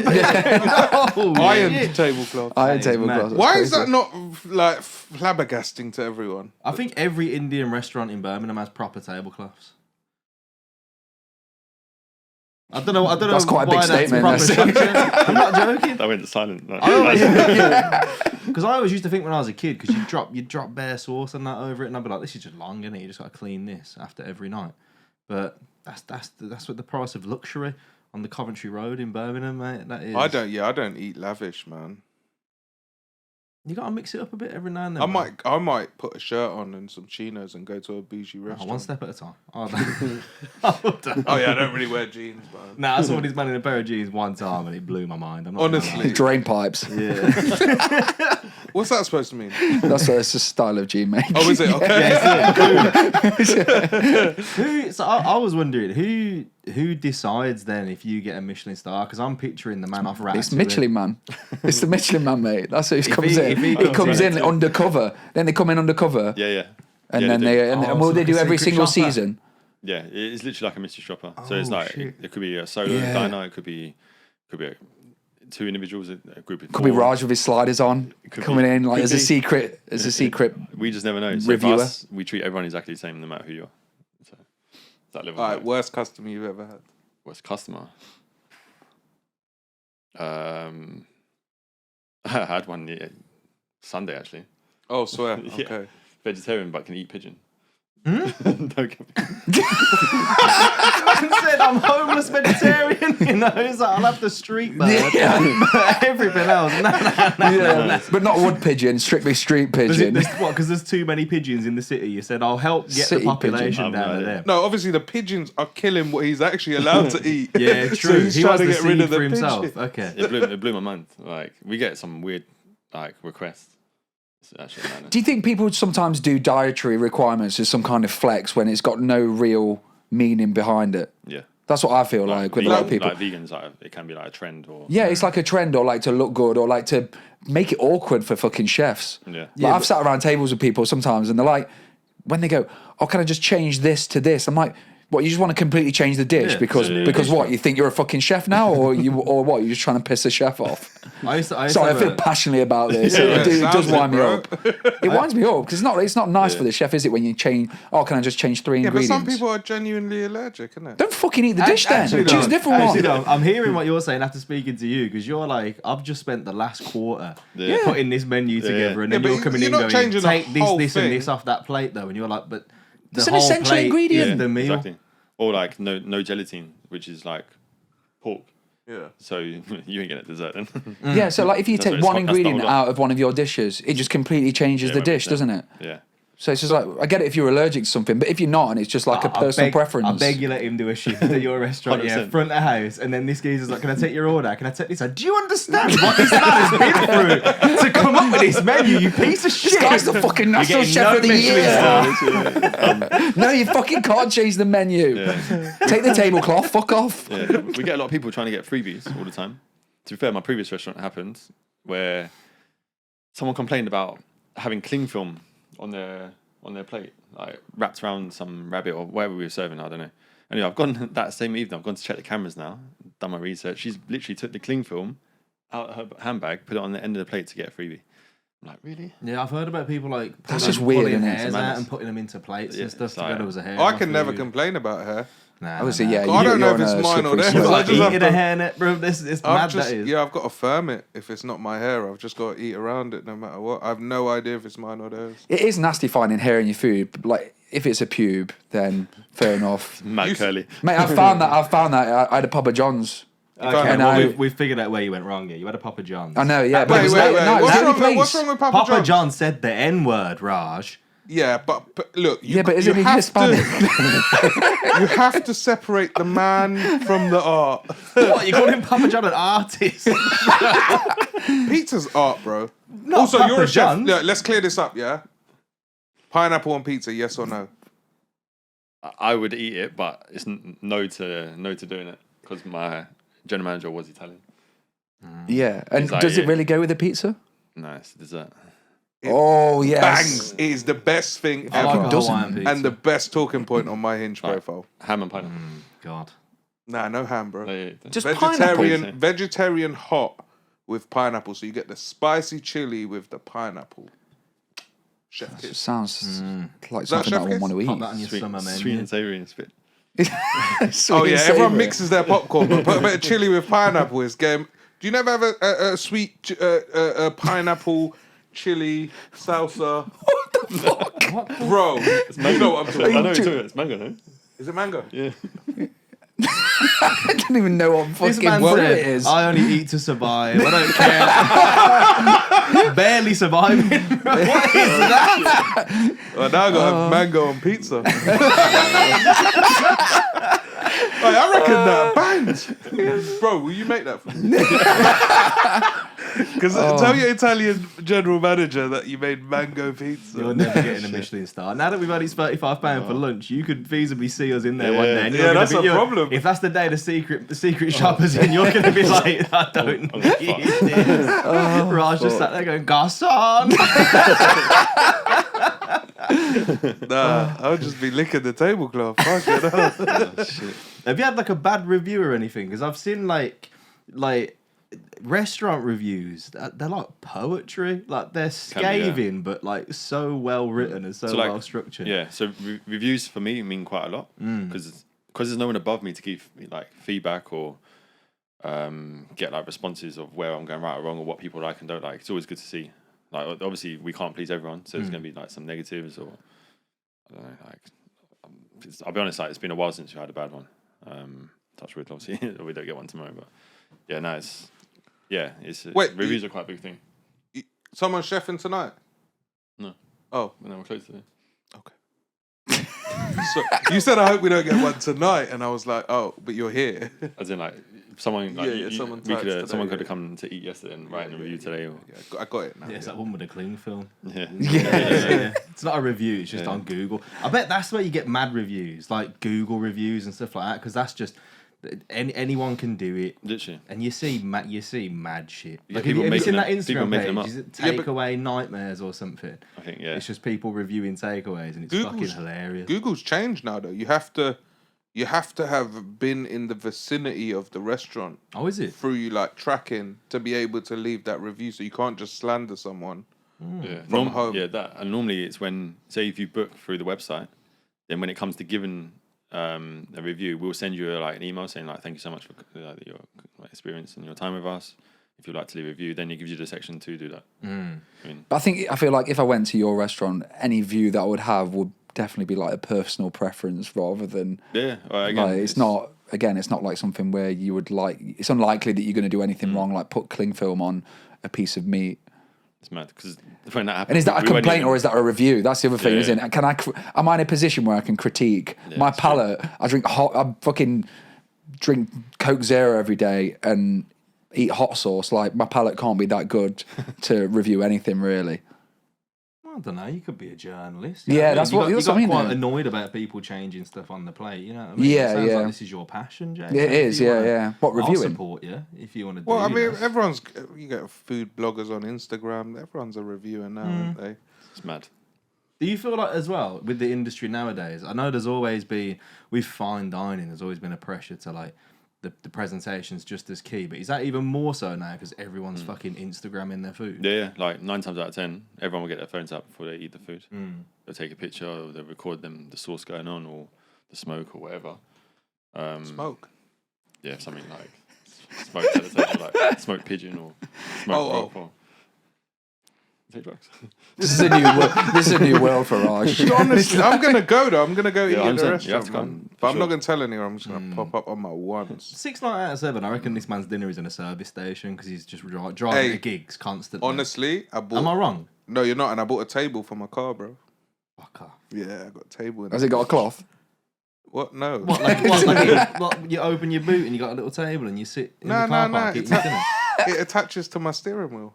Oh, Iron shit. tablecloth. Iron That is tablecloth. mad. Why is that not like flabbergasting to everyone? I think every Indian restaurant in Birmingham has proper tablecloths. I don't know. That's quite a big why statement, Proper that's- structure. I'm not joking. I went silent. No. Because I always used to think when I was a kid, because you drop bare sauce and that over it, and I'd be like, this is just long, isn't it? You just got to clean this after every night. But that's what the price of luxury on the Coventry Road in Birmingham, mate. That is. I don't eat lavish, man. You got to mix it up a bit every now and then. I might put a shirt on and some chinos and go to a bougie restaurant. One step at a time. Oh, Yeah, I don't really wear jeans, man. Nah, I saw this man in a pair of jeans one time and it blew my mind. I'm not gonna Honestly. Drain pipes. lie. Yeah. What's that supposed to mean? That's a style of jean, mate. Oh, is it? Okay. So I was wondering who decides then if you get a Michelin star? Because I'm picturing the man off Ratatouille. It's Michelin Man. It's the Michelin Man, mate. That's who comes he- in. if he He comes comes in in undercover. Then they come in undercover. Yeah. And Yeah, then do. and will so they like do a every secret single shopper? season? Yeah, it's literally like a mystery shopper. So it's Oh, like shit. it could be a solo Yeah. diner. It could be two individuals, a group of Could be four. Raj with his sliders on, Could coming be. in like Could as a be. secret, We just never know. So Reviewer. for us, we treat everyone exactly the same, no matter who you are. So it's that level. All right, of worst customer you've ever had. what's customer? I had one Sunday actually. Oh, swear. Yeah. Okay. Vegetarian but can eat pigeon. Hmm? Don't get me- Man said I'm homeless vegetarian. You know, he's like, I'll have the street bird. But everything else, no. Yeah, but not wood pigeon, strictly street pigeon. What? Because there's too many pigeons in the city. You said I'll help get City the population pigeon. down I've to no there. idea. No, obviously the pigeons are killing what he's actually allowed to eat. Yeah, So true. he's he trying wants to to get rid of for the himself. pigeon. Okay. it blew my mind. Like we get some weird like requests. It's actually madness. Do you think people sometimes do dietary requirements as some kind of flex when it's got no real meaning behind it? Yeah. That's what I feel like with a lot of people. Like vegans, like, it can be like a trend or Yeah, it's like a trend or like to look good or like to make it awkward for fucking chefs. Yeah. Like, I've sat around tables with people sometimes and they're like, when they go, oh, can I just change this to this? I'm like, what, you just want to completely change the dish Yeah, because what, you think you're a fucking chef now or what, you're just trying to piss the chef off? I used to Sorry, I have feel a- passionately about this. Yeah, it does sounds wind me bro. up. It winds me up because it's not nice for the chef, is it, when you change, oh, can I just change 3 Yeah, but ingredients? some people are genuinely allergic, isn't it? Don't fucking eat the dish Actually, then. Choose a different one. no, I'm hearing what you're saying after speaking to you because you're like, I've just spent the last quarter Yeah. putting this menu together, and then Yeah, but you're coming you're in not going, changing the take this, whole this, thing. and this off that plate though, and you're like, but the It's an whole essential plate ingredient. is the meal. Exactly. Or like no gelatin, which is like pork. Yeah. So you ain't getting dessert then. Yeah, so like if you That's take what it's one got- that's ingredient not a lot. out of one of your dishes, it just completely changes Yeah, the dish, 100%. doesn't it? Yeah. So it's just like, I get it if you're allergic to something, but if you're not and it's just like a personal preference. I beg you let him do a shift at your restaurant, 100%. front of house, and then this geezer's like, can I take your order? Can I take this? Do you understand what this man has been through to come up with this menu, you piece of shit? This guy's the fucking national getting chef no of the Michelin year. star. No, you fucking can't change the menu. Take the tablecloth, fuck off. Yeah. We get a lot of people trying to get freebies all the time. To be fair, my previous restaurant happened where someone complained about having cling film on their plate, like wrapped around some rabbit or whatever we were serving. I don't know. Anyway, I've gone that same evening. I've gone to check the cameras now. Done my research. She's literally took the cling film out of her handbag, put it on the end of the plate to get a freebie. I'm like, really? Yeah, I've heard about people like That's just weird, pulling isn't it? hairs It's out madness. and putting them into plates Yeah, and stuff it's to like- go as a hair. I can never complain about her. Nah, Obviously, nah. yeah. I don't know you're if it's on a mine or slippery theirs. slope. I Like just have eating a to- hairnet, bro. This is mad. That is. I've got to firm it. If it's not my hair, I've just got to eat around it no matter what. I've no idea if it's mine or theirs. It is nasty finding hair in your food. But like, if it's a pube, then fair enough. Mad curly. Mate, I found that. I had a Papa John's. Okay, And well, I- we've figured out where you went wrong here. You had a Papa John's. I know, yeah. But it Wait, was wait, no, wait. no, it was What's the only wrong, what's place. wrong with Papa Papa John's? John said the N-word, Raj. Yeah, but look. Yeah, but isn't you he have Hispanic? You have to separate the man from the art. What, you call him Papa John an artist? Pizza's art, bro. Not Also, Papa you're a chef. John's. Look, let's clear this up, yeah? Pineapple on pizza, yes or no? I would eat it, but it's no to doing it. because my general manager was Italian. Yeah, and He's like, does it yeah. really go with the pizza? No, it's dessert. Oh yes, Bangs. It is the best thing I like ever. a Hawaiian pizza. And the best talking point on my Hinge profile. Ham and pineapple. God. Nah, no ham, bro. Just Vegetarian, pineapple. vegetarian hot with pineapple. So you get the spicy chili with the pineapple. Chef It kiss. sounds like Is that something I chef would kiss? want to Put eat. that on your summer menu. Sweet and savoury and spit. Sweet Oh yeah, and everyone savoury. mixes their popcorn, but put a bit of chili with pineapple is game. Do you never have a sweet pineapple chili salsa? What the fuck? Bro, you know what I'm talking I about. know it's mango, no? Is it mango? Yeah. I don't even know what This fucking man fruit said, it is. I only eat to survive. I don't care. Barely surviving. What is that? Well, now I got mango on pizza. Hey, I reckon that bangs. Bro, will you make that for me? Because tell your Italian general manager that you made mango pizza. You're never getting a Michelin star. Now that we've had his £35 for lunch, you could feasibly see us in there one day. And Yeah, you're gonna that's a problem. If that's the day the secret shoppers in, you're going to be like, I don't I'm need fucked. this. Raj just sat there going, Garçon. Nah, I'll just be licking the tablecloth. Fuck it up. Have you had like a bad review or anything? Because I've seen like restaurant reviews. They're like poetry. Like they're scathing, but like so well written and so like, well structured. Yeah, so reviews for me mean quite a lot because there's no one above me to give me like feedback or get like responses of where I'm going right or wrong or what people like and don't like. It's always good to see. Like obviously we can't please everyone, so there's going to be like some negatives or I don't know. Like I'll be honest, like it's been a while since we had a bad one. Touch wood, obviously we don't get one tomorrow, but yeah, no, it's Wait, reviews are quite a big thing. Someone chefing tonight? No. Oh, And then we're close today. okay. So you said, I hope we don't get one tonight, and I was like, oh, but you're here. As in, like, someone, like, Yeah, someone we types could, today, someone could yeah. have come to eat yesterday and write in a review today. Or, Yeah, I got it now. Yeah, it's that one with the cling film. yeah. Yeah. It's not a review, it's just Yeah. on Google. I bet that's where you get mad reviews, like Google reviews and stuff like that, because that's just anyone can do it. Literally. And you see mad shit. Yeah, Like, people have you seen making that them- people Instagram making them page? up. Is it Yeah, but- Takeaway Nightmares or something? I think, yeah. It's just people reviewing takeaways, and it's fucking hilarious. Google's changed now, though. You have to have been in the vicinity of the restaurant Oh, is it? through you like tracking to be able to leave that review. So you can't just slander someone. Yeah. From home. Yeah, that. And normally it's when, say, if you book through the website, then when it comes to giving a review, we'll send you like an email saying like, thank you so much for your experience and your time with us. If you'd like to leave a review, then it gives you the section to do that. I mean, But I feel like if I went to your restaurant, any view that I would have would definitely be like a personal preference rather than yeah. Again, like it's not like something where you would like. It's unlikely that you're going to do anything wrong, like put cling film on a piece of meat. It's mad because when that happens, And is that a we won't complaint even- or is that a review? That's the other thing, Yeah. isn't it? Am I in a position where I can critique my that's true. palate? I fucking drink Coke Zero every day and eat hot sauce. Like my palate can't be that good to review anything really. I don't know. You could be a journalist. Yeah, that's what- you that's got what I mean, quite though. annoyed about people changing stuff on the plate. You know what I mean? Yeah, it sounds yeah. like this is your passion, Jay. It is, yeah. What, I'll reviewing? support you if you want to. Well, I do mean, that. you get food bloggers on Instagram. Everyone's a reviewer now, aren't they? It's mad. Do you feel like as well with the industry nowadays? I know there's always been with fine dining. There's always been a pressure to like the presentation's just as key. But is that even more so now because everyone's fucking Instagramming their food? Yeah, like 9 times out of 10, everyone will get their phones out before they eat the food. They'll take a picture, or they'll record the sauce going on, or the smoke, or whatever. Smoke. Yeah, something like smoke at the table, like smoked pigeon or smoked rock. Or take drugs. This is a new world for Raj. Honestly, I'm gonna go though. I'm gonna go eat Yeah, at the 100%. You have restaurant, to man. come, But for I'm not sure. gonna tell anyone. I'm just gonna pop up on my ones. 6 nights out of 7, I reckon this man's dinner is in a service station because he's just driving Hey, to gigs constantly. Honestly, I bought. Am I wrong? No, you're not. And I bought a table for my car, bro. Fuck off. Yeah, I got a table. In Has it got a cloth? What? No. You open your boot and you got a little table and you sit in No, the car no, no. park eating your dinner. It attaches to my steering wheel.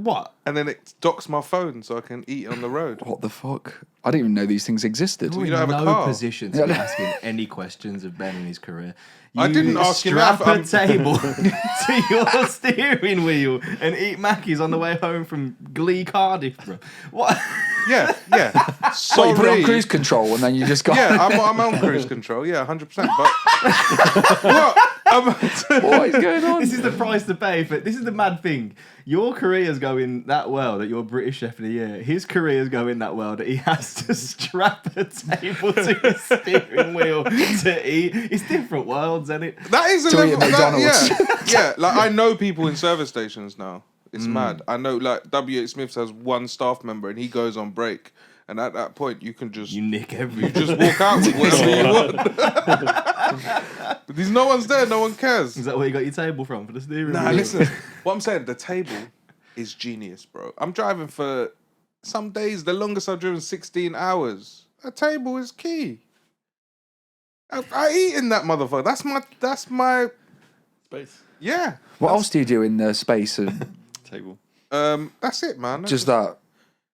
What? and then it docks my phone so I can eat on the road. What the fuck? I didn't even know these things existed. You don't have a no car. position to be asking any questions of Ben in his career. I didn't ask him strap that. a table to your steering wheel and eat Mackies on the way home from Glee Cardiff, bro. What? Yeah. What, Sorry. you put it on cruise control and then you just go. Yeah, I'm on cruise control. Yeah, 100%. But what? What is going on? This is the price to pay for it. This is the mad thing. Your career's going that well that you're British Chef of the Year. His career's going that well that he has to strap a table to his steering wheel to eat. It's different worlds, isn't it? That is a To eat level. at McDonald's. Yeah. Like I know people in service stations now. It's Mm. mad. I know like W.H. Smith has one staff member and he goes on break, and at that point you can just You nick everything. just walk out with whatever you want. There's no one's there. No one cares. Is that where you got your table from for the steering Nah, wheel? listen. What I'm saying, the table is genius, bro. I'm driving for some days. The longest I've driven 16 hours. A table is key. I eat in that motherfucker. That's my. Space. Yeah. What else do you do in the space of Table. That's it, man. just that?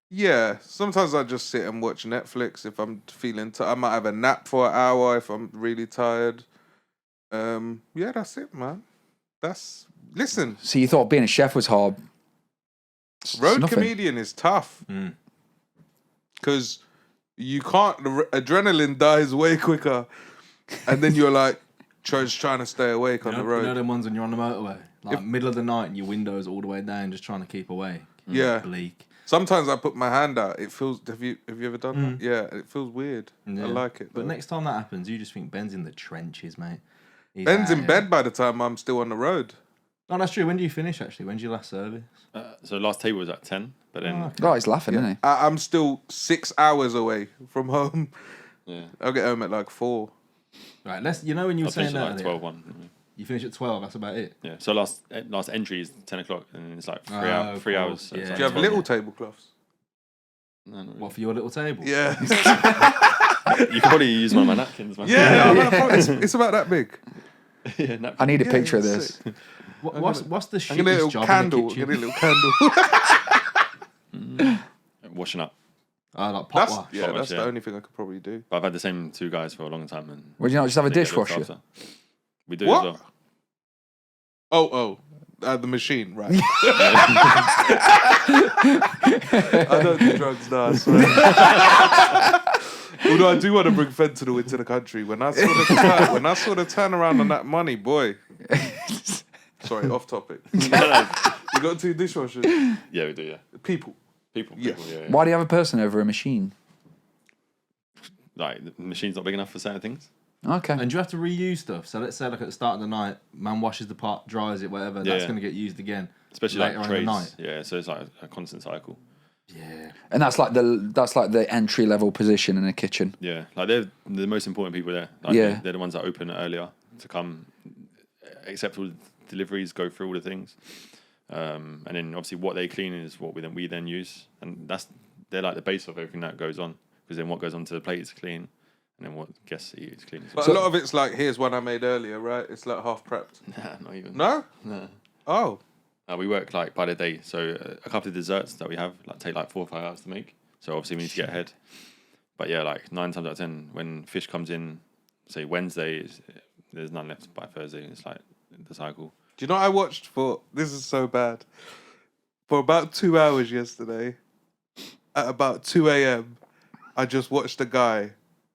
Yeah. Sometimes I just sit and watch Netflix if I'm feeling tired. I might have a nap for an hour if I'm really tired. Yeah, that's it, man. Listen. So you thought being a chef was hard? It's Road nothing. comedian is tough because you can't. The adrenaline dies way quicker, and then you're like just trying to stay awake on the road. You know them ones when you're on the motorway, like middle of the night and your windows all the way down, just trying to keep awake. Yeah. Bleak. Sometimes I put my hand out. It feels. Have you ever done that? Yeah, it feels weird. Yeah. I like it. But though. next time that happens, you just think Ben's in the trenches, mate. He's Ben's out in here. bed by the time I'm still on the road. Oh, that's true. When do you finish, actually? When's your last service? So last table was at 10, but then Oh, he's laughing, isn't he? I'm still 6 hours away from home. yeah, I'll get home at like 4. Right, you know when you were I saying finished at that like earlier, 12:1. you finish at 12, that's about it. Yeah. So last entry is 10 o'clock, and it's like three Oh, three cool. hours. So it's Yeah. like Do you have 12. little tablecloths? No, not really. What, for your little table? Yeah. You can probably use one of my napkins, man. Yeah, it's about that big. yeah, napkins. I need a Yeah, picture of it's this. sick. What's the I'm gonna get a shittest little job candle. in I'm the gonna kitchen? get a little candle. Washing up. Like pot That's wash. yeah. Pot wash, That's the yeah. only thing I could probably do. But I've had the same two guys for a long time, and Would you not just have a they get looked dishwasher? after. We do What? as Oh, well. the machine, right? I don't do drugs now, I swear. Although I do want to bring fentanyl into the country. When I saw the turnaround on that money, boy. Sorry, off topic. You got 2 dishwashers. Yeah, we do. Yeah, People. people. Yeah. Yeah. Why do you have a person over a machine? Like the machine's not big enough for certain things. Okay. And do you have to reuse stuff? So let's say like at the start of the night, man washes the pot, dries it, whatever, that's Yeah. going to get used again. Especially later like on in the trays. night. Yeah, so it's like a constant cycle. Yeah. And that's like the entry level position in a kitchen. Yeah, like they're the most important people there. Like Yeah. they're the ones that open earlier to come, accept all the deliveries, go through all the things, and then obviously what they clean is what we then use, and they're like the base of everything that goes on, because then what goes onto the plate is clean, and then what guests eat is clean. But a lot of it's like, here's one I made earlier, right? It's like half prepped. Nah, not even. No? No. Oh. We work like by the day, so a couple of desserts that we have take like 4 or 5 hours to make. So obviously we need to get ahead. But yeah, like 9 times out of 10, when fish comes in, say Wednesday, there's none left by Thursday. It's like the cycle. Do you know what I watched for? This is so bad. For about 2 hours yesterday, at about 2 a.m., I just watched a guy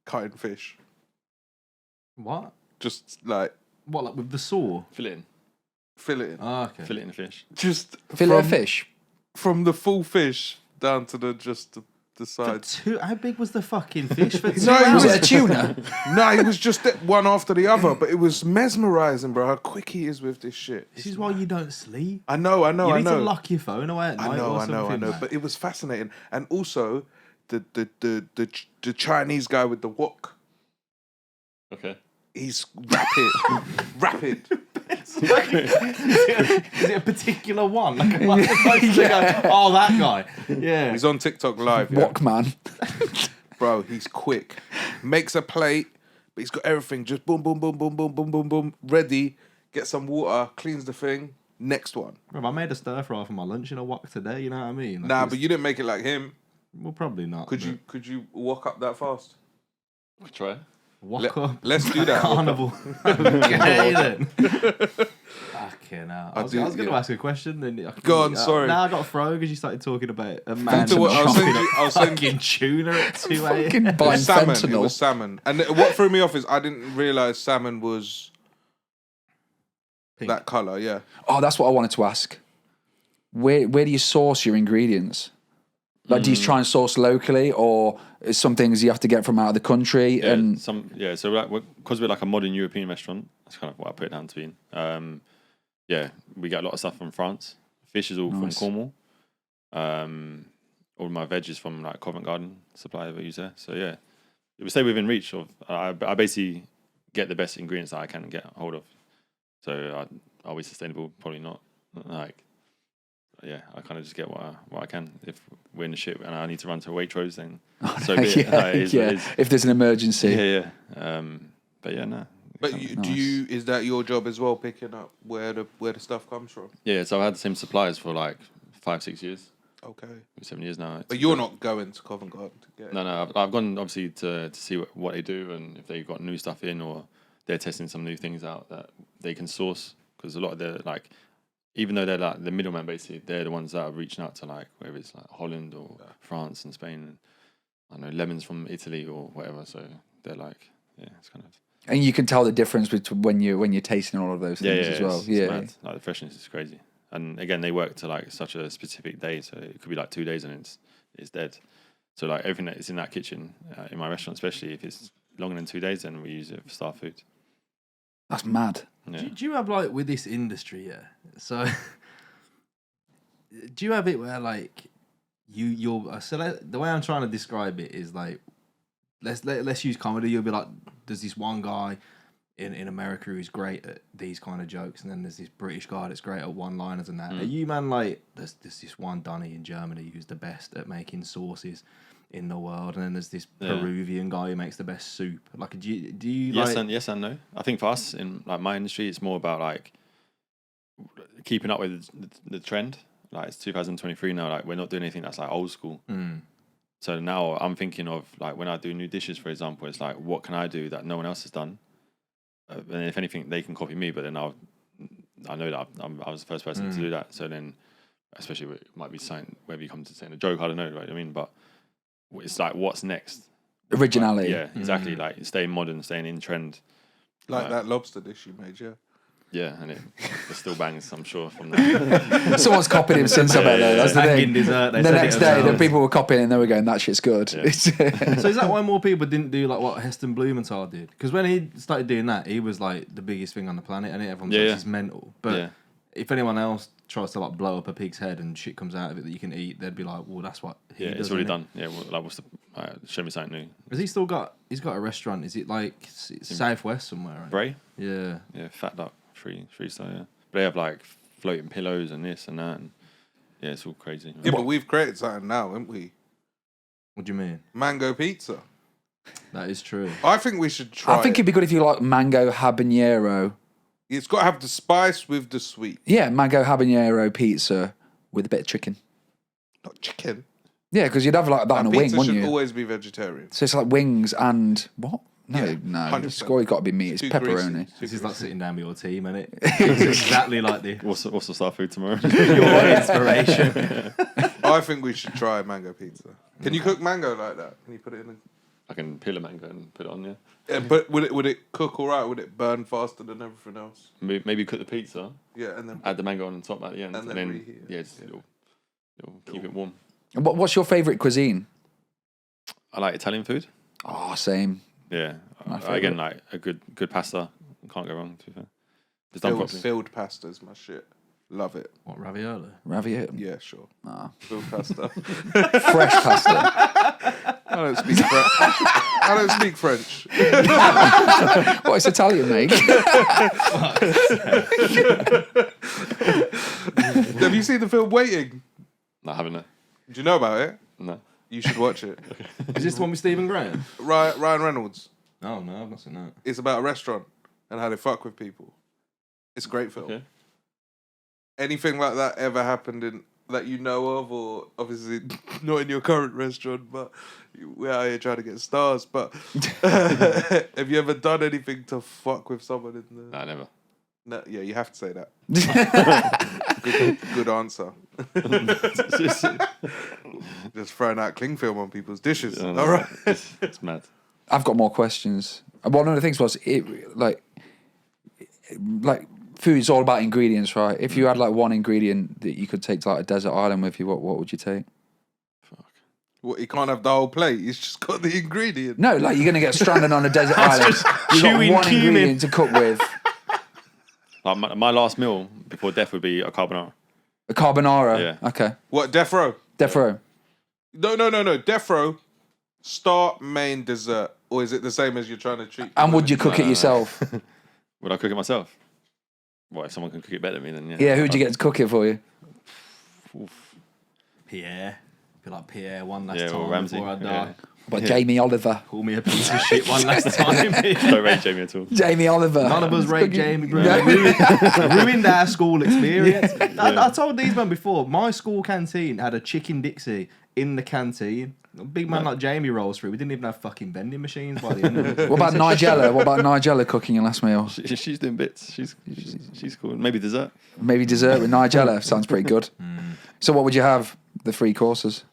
cutting fish. What? Just like What, like with the saw? Filleting. filleting. Oh, okay. Filleting the fish. Just Fillet of fish. from the full fish down to the For sides. how big was the fucking fish for 2 No, it hours? Was it a tuna? No, it was just one after the other, but it was mesmerizing, bro. How quick he is with this shit. This is why you don't sleep. I know. You need to lock your phone away at night I know. or something. man. But it was fascinating, and also the Chinese guy with the wok. Okay. He's rapid. Is it a particular one? Like I'm supposed to go, oh, that guy. Yeah. He's on TikTok live, yeah. Walkman. Bro. He's quick. Makes a plate, but he's got everything just boom, boom, boom, boom, boom, boom, boom, boom, ready. Get some water, cleans the thing, Next one. Bro, I made a stir fry for my lunch in a wok today. You know what I mean? Like, Nah, but you didn't make it like him. well, probably not. Could you walk up that fast? Try. Wok up? Let's do that. Carnival. Okay then. Fucking hell. I was do- going to yeah. ask a question. Then Go on, sorry. Now I got thrown because you started talking about a man Phantom I'll send you. I'll send fucking tuna at 2 a.m. Fucking It buying was salmon. It fentanyl. was salmon. And what threw me off is I didn't realise salmon was Pink. that colour, yeah. Oh, that's what I wanted to ask. Where do you source your ingredients? Like, do you try and source locally, or is some things you have to get from out of the country? Yeah, And so because we're like a modern European restaurant, that's kind of what I put it down to being. Yeah, we get a lot of stuff from France. Fish is all from Nice. Cornwall. All my veg is from like Covent Garden supplier we use there. So yeah, we stay within reach of. I basically get the best ingredients that I can get hold of. So are we sustainable? Probably not. Like, yeah, I kind of just get what I can. If we're in the ship and I need to run to Waitrose, then so be it. yeah, It is what it is. if there's an emergency. Yeah. But yeah, no. But is that your job as well, picking up where the stuff comes from? Yeah, so I've had the same suppliers for like 5-6 years, Okay. 7 years now. But you're not going to Covent Garden to get it. No, I've gone obviously to see what they do and if they've got new stuff in or they're testing some new things out that they can source, because a lot of the like, even though they're like the middleman basically, they're the ones that are reaching out to like whether it's like Holland or France and Spain, and I don't know, lemons from Italy or whatever. So they're like, yeah, it's kind of. And you can tell the difference between when you're tasting all of those things as well. It's Yeah, mad. Like the freshness is crazy. And again, they work to like such a specific day, so it could be like 2 days and it's dead. So like everything that is in that kitchen in my restaurant, especially if it's longer than 2 days, then we use it for staff food. that's mad. Yeah. Do you have like with this industry, yeah? So do you have it where like you're so the way I'm trying to describe it is like let's use comedy. You'll be like, there's this one guy in America who's great at these kind of jokes, and then there's this British guy that's great at one-liners and that. Are you, man, like there's this one Donny in Germany who's the best at making sauces in the world, and then there's this Peruvian guy who makes the best soup. Like, do you Yes like? yes and no. I think for us in like my industry, it's more about like keeping up with the trend. Like it's 2023 now. Like we're not doing anything that's like old school. So now I'm thinking of like when I do new dishes, for example, it's like what can I do that no one else has done, and if anything they can copy me. But then I know that I was the first person to do that. So then, especially it might be something whether you come to saying a joke, I don't know, right? I mean, but it's like what's next. Originality. Yeah, exactly. Like staying modern, staying in trend. Like that lobster dish you made, yeah. Yeah, and it still bangs, I'm sure, from that. Someone's copied him since, I bet. That's the Hanging thing. dessert, they The said next it day, the themselves. people were copying and they were going, that shit's good. Yeah. So is that why more people didn't do like what Heston Blumenthal did? Because when he started doing that, he was like the biggest thing on the planet, and everyone thinks he's mental. But if anyone else tries to like blow up a pig's head and shit comes out of it that you can eat, they'd be like, well, that's what he does. it's already innit? done. Yeah, well, like, what's the... show me something new. Has he still got... He's got a restaurant. Is it like Southwest somewhere? Right? Bray? Yeah. Yeah, Fat Duck, free style, yeah. But they have like floating pillows and this and that, and yeah, it's all crazy. Yeah, but we've created something now, haven't we? What do you mean? Mango pizza. That is true. I think we should try I think it'd be good if you like mango habanero. It's got to have the spice with the sweet. Yeah, mango habanero pizza with a bit of chicken. Not chicken. Yeah, because you'd have like that on a wing, Pizza wouldn't should you? always be vegetarian. So it's like wings and what? No, Yeah, no. 100%. It's got to be meat. It's Too pepperoni. greasy. This is like sitting down with your team, isn't it? It's exactly like this. What's the star food tomorrow? Your inspiration. I think we should try mango pizza. Can you cook mango like that? Can you put it in? I can peel a mango and put it on, yeah. Yeah, but would it cook all right? Would it burn faster than everything else? Maybe cook the pizza, Yeah, and then add the mango on top at the end, And and then then reheat it. yeah, it'll keep it warm. And what's your favourite cuisine? I like Italian food. Oh, same. Yeah, favourite. again, like a good pasta. Can't go wrong. To be fair, it's done properly. filled pasta's my shit. Love it. What, ravioli? Ravioli. Yeah, sure. Ah. Filled pasta. Fresh pasta. I don't speak French. I don't speak French. What, it's Italian, mate? Have you seen the film Waiting? No, I haven't. Do you know about it? No. You should watch it. Is this the one with Stephen Graham? Ryan Reynolds. Oh, no, I've not seen that. It's about a restaurant and how they fuck with people. It's a great film. Okay. anything like that ever happened in that you know of, or obviously not in your current restaurant, but we're out here trying to get stars. But have you ever done anything to fuck with someone in the? Nah, never. No, yeah, you have to say that. Good answer. Just throwing out cling film on people's dishes. No, All right. It's mad. I've got more questions. One of the things was like food is all about ingredients, right? If you had like one ingredient that you could take to like a desert island with you, what would you take? What, you can't have the whole plate. He's just got the ingredient. No, like you're gonna get stranded on a desert island. You've got chewing one cumin. ingredient to cook with. Like my last meal before death would be a carbonara. A carbonara. Yeah. Okay. What, death row? Death row. No. Death row, start, main, dessert. Or is it the same as you're trying to treat? And would you cook it yourself? Would I cook it myself? Well, if someone can cook it better than me, then yeah. Yeah. Who'd you get to cook it for you? Pierre. I feel like Pierre one last Yeah, time or Ramsey. before I die. Yeah. But Jamie Oliver. Call me a piece of shit one last time. Don't rate Jamie at all. Jamie Oliver. None of us rate Jamie, bro. No. Ruined our school experience. I told these men before, my school canteen had a chicken Dixie in the canteen. A big man like Jamie rolls through. We didn't even have fucking vending machines by the end of it. What about Nigella? What about Nigella cooking your last meal? She's doing bits. She's cool. Maybe dessert. Maybe dessert with Nigella. Sounds pretty good. So what would you have? The 3 courses?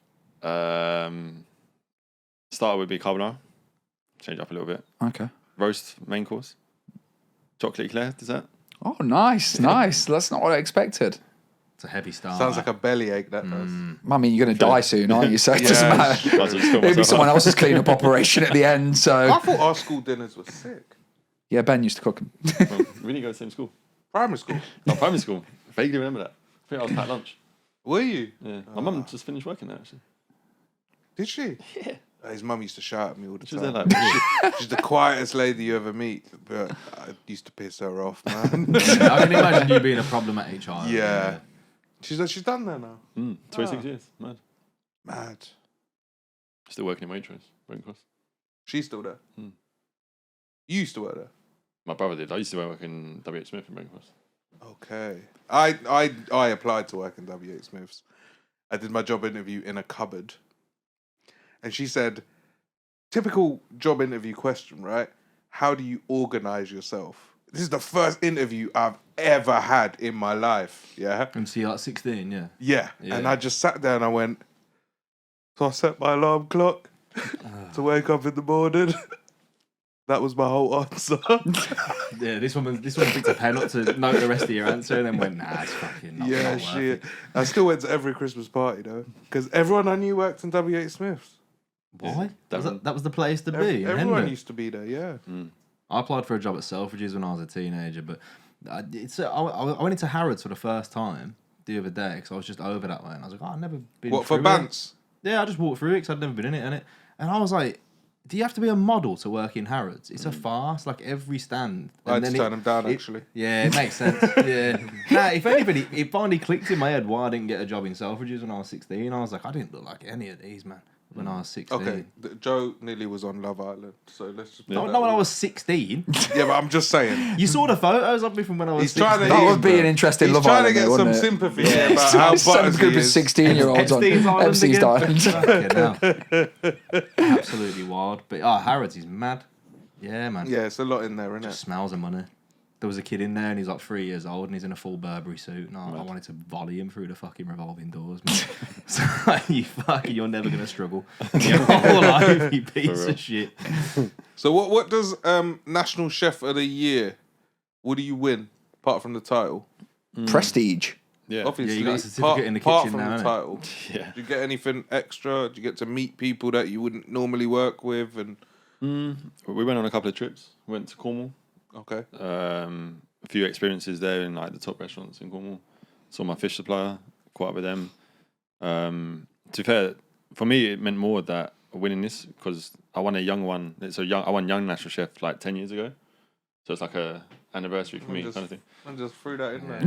Starter would be carbonara. Change up a little bit. Okay. Roast main course. Chocolate eclair dessert. Oh, nice. That's not what I expected. It's a heavy start. Sounds like a bellyache, that does. I mean, you're going to die soon, aren't you? So it doesn't matter. Might as well just fill It'll be myself someone up. else's clean-up operation at the end. So I thought our school dinners were sick. yeah, Ben used to cook them. Well, we didn't go to the same school. Primary school. Oh, primary school. Vaguely remember that. I think I was packed lunch. Were you? Yeah. My mum just finished working there, actually. Did she? Yeah. His mum used to shout at me all the She was time. there like, She's the quietest lady you ever meet, but I used to piss her off, man. I can imagine you being a problematic child. Yeah. She's done there now. 26 years. Mad. Mad. Still working in Waitrose. Brent Cross. She's still there. You used to work there. My brother did. I used to work in WH Smith in Brent Cross. Okay. I applied to work in WH Smith's. I did my job interview in a cupboard. And she said, typical job interview question, right? How do you organize yourself? This is the first interview I've ever had in my life. Yeah. And so you're like 16, yeah. Yeah. And I just sat there and I went, so I set my alarm clock to wake up in the morning. That was my whole answer. Yeah, this one picked a pen up to note the rest of your answer and then went, nah, it's fucking not Yeah, worth shit. it. I still went to every Christmas party though, because everyone I knew worked in WH Smith's. Why? That was the place to be. in Everyone Hendon. used to be there. Yeah. I applied for a job at Selfridges when I was a teenager, but I went into Harrods for the first time the other day because I was just over that way, and I was like, oh, I've never been. What, for through it. Bants? Yeah, I just walked through it because I'd never been in it, and I was like, do you have to be a model to work in Harrods? It's a farce. Like every stand. I had to then turn them down, actually. Yeah, it makes sense. Yeah. Nah, if anybody, it finally clicked in my head why I didn't get a job in Selfridges when I was 16. I was like, I didn't look like any of these, man, when I was 16. Okay, Joe nearly was on Love Island, so let's just. Not when I was 16. Yeah, but I'm just saying. You saw the photos of me from when I was He's 16. trying to. That would be an interesting He's Love trying Island, to get though, some wouldn't it? sympathy here about how Some butters group he of is. 16-year-olds on Epstein's Island MC's again. Island. Fucking hell. Absolutely wild. But Harrods is mad. Yeah, man. Yeah, it's a lot in there, isn't Just it? smells of money. There was a kid in there and he's like 3 years old and he's in a full Burberry suit and I wanted to volley him through the fucking revolving doors, man. So you're never gonna struggle your whole life, you piece of shit. So what does National Chef of the Year? What do you win apart from the title? Prestige. Yeah. Obviously, you got a certificate in the apart kitchen from now, the innit? title. Yeah. Do you get anything extra? Do you get to meet people that you wouldn't normally work with? And We went on a couple of trips. Went to Cornwall. okay, A few experiences there in like the top restaurants in Cornwall. Saw my fish supplier, caught up with them. To be fair, for me it meant more that winning this because I won a young one. I won Young National Chef like 10 years ago. So it's like a anniversary for me kind of thing. I just threw that in there.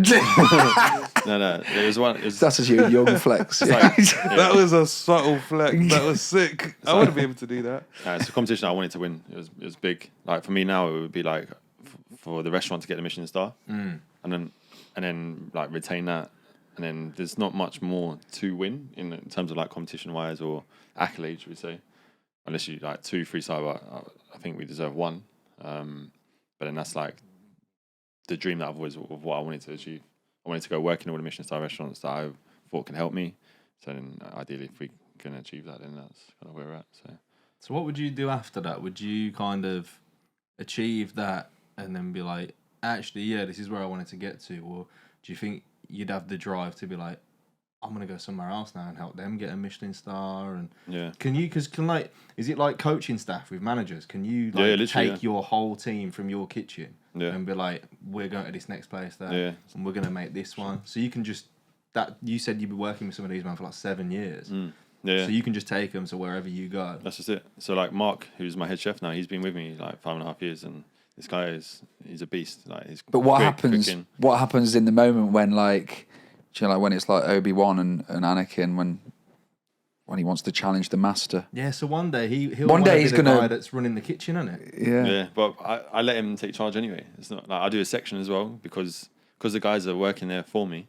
No, it was one. It was, That's just your young flex. it's like, That was a subtle flex. That was sick. I wouldn't be able to do that. it's a competition I wanted to win. It was big. Like for me now, it would be like for the restaurant to get the Michelin star, and then and then like retain that. And then there's not much more to win in terms of like competition wise or accolades, we say, unless you like 2, 3 star. I think we deserve 1. But then that's like the dream that I've always of what I wanted to achieve. I wanted to go work in all the Michelin star restaurants that I thought can help me. So then ideally, if we can achieve that, then that's kind of where we're at. So what would you do after that? Would you kind of achieve that and then be like, actually, yeah, this is where I wanted to get to? Or do you think you'd have the drive to be like, I'm gonna go somewhere else now and help them get a Michelin star? And can you? Because is it like coaching staff with managers? Can you take your whole team from your kitchen and be like, we're going to this next place there, and we're gonna make this one? So you can just you said you've been working with some of these men for like 7 years. So you can just take them to wherever you go. That's just it. So like Mark, who's my head chef now, he's been with me like 5.5 years, and this guy he's a beast. Like, but what happens? Cooking. What happens in the moment when like, do you know, like when it's like Obi-Wan and Anakin when he wants to challenge the master? Yeah. So one day he's the guy that's running the kitchen, isn't it? Yeah. Yeah. But I let him take charge anyway. It's not like I do a section as well because the guys are working there for me.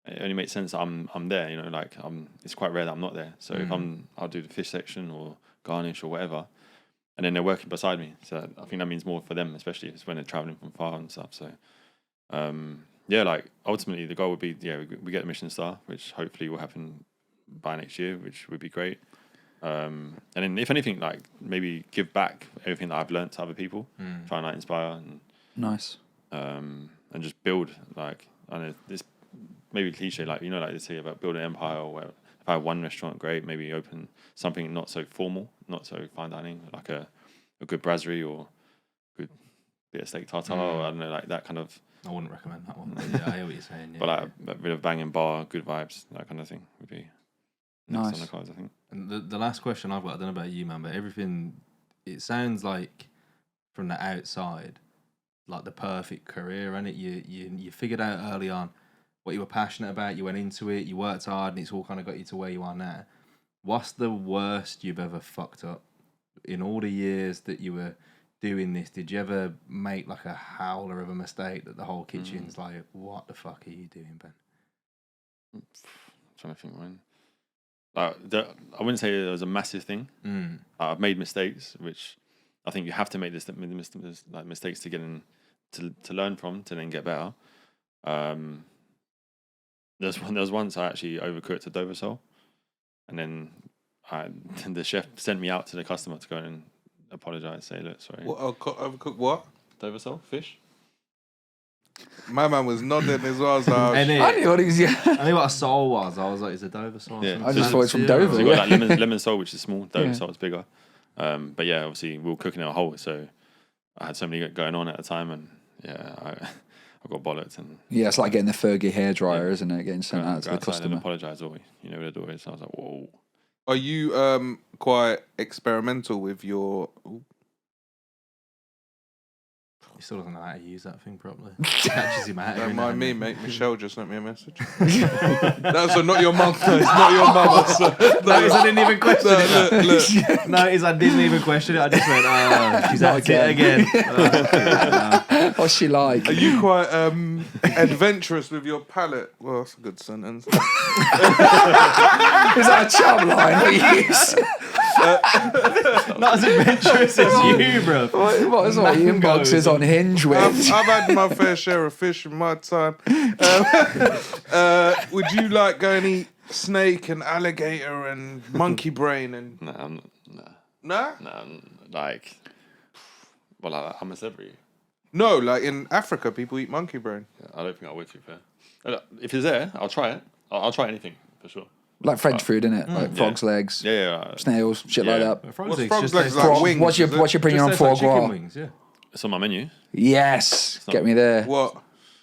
It only makes sense that I'm there. You know, like it's quite rare that I'm not there. So if I'll do the fish section or garnish or whatever. And then they're working beside me, so I think that means more for them, especially when they're traveling from far and stuff. So, like ultimately the goal would be, we get the Michelin star, which hopefully will happen by next year, which would be great. And then if anything, like maybe give back everything that I've learned to other people, try and like inspire and nice, and just build. Like I know this maybe cliche, like like they say about building an empire or whatever. If I have one restaurant, great. Maybe open something not so formal, not so fine dining, like a good brasserie or good bit of steak tartare. Or I don't know, like that kind of. I wouldn't recommend that one. But I hear what you're saying. Yeah. But like a bit of banging bar, good vibes, that kind of thing would be nice on the cards, I think. And the last question I've got, I don't know about you, man, but everything, it sounds like from the outside, like the perfect career, and you figured out early on what you were passionate about, you went into it, you worked hard, and it's all kind of got you to where you are now. What's the worst you've ever fucked up? In all the years that you were doing this, did you ever make like a howler of a mistake that the whole kitchen's like, what the fuck are you doing, Ben? I'm trying to think when. I wouldn't say it was a massive thing. I've made mistakes, which I think you have to make mistakes to get in, to learn from, to then get better. There was once I actually overcooked a Dover sole, and then the chef sent me out to the customer to go and apologise, say, look, sorry. What, overcooked what? Dover sole, fish. My man was nodding as well. So I knew what he was. I knew what a sole was. I was like, it's a Dover sole. Yeah. I just thought it's from Dover. So you got like lemon sole, which is small. Dover sole is bigger. But yeah, obviously we were cooking it a whole, so I had so many going on at the time, and I got bollocked. And it's like getting the Fergie hairdryer, isn't it? Getting sent out to the customer. And apologise, or where the door is. I was like, whoa. Are you quite experimental with your? He still doesn't know how to use that thing properly. Catches him out. Don't mind me, mate. Michelle just sent me a message. That's not your mum. No, it's not your mum. Notice I didn't even question it. Look. Notice I didn't even question it. I just went, she's at it again. What's she like? Are you quite adventurous with your palate? Well, that's a good sentence. Is that a chum line we use? Not as adventurous as you, bro. What is all your inboxes on Hinge with? I've had my fair share of fish in my time. Would you like go and eat snake and alligator and monkey brain and? No, like, well, I'm a celebrity. No, like in Africa, people eat monkey brain. Yeah, I don't think I would, to be fair. If it's there, I'll try it. I'll try anything for sure. Like French food, innit? Like frog's legs, snails, shit like that. What's frog's legs like? Wings? What's your opinion on foie gras? Chicken wings, yeah. It's on my menu. Yes, get me there. What?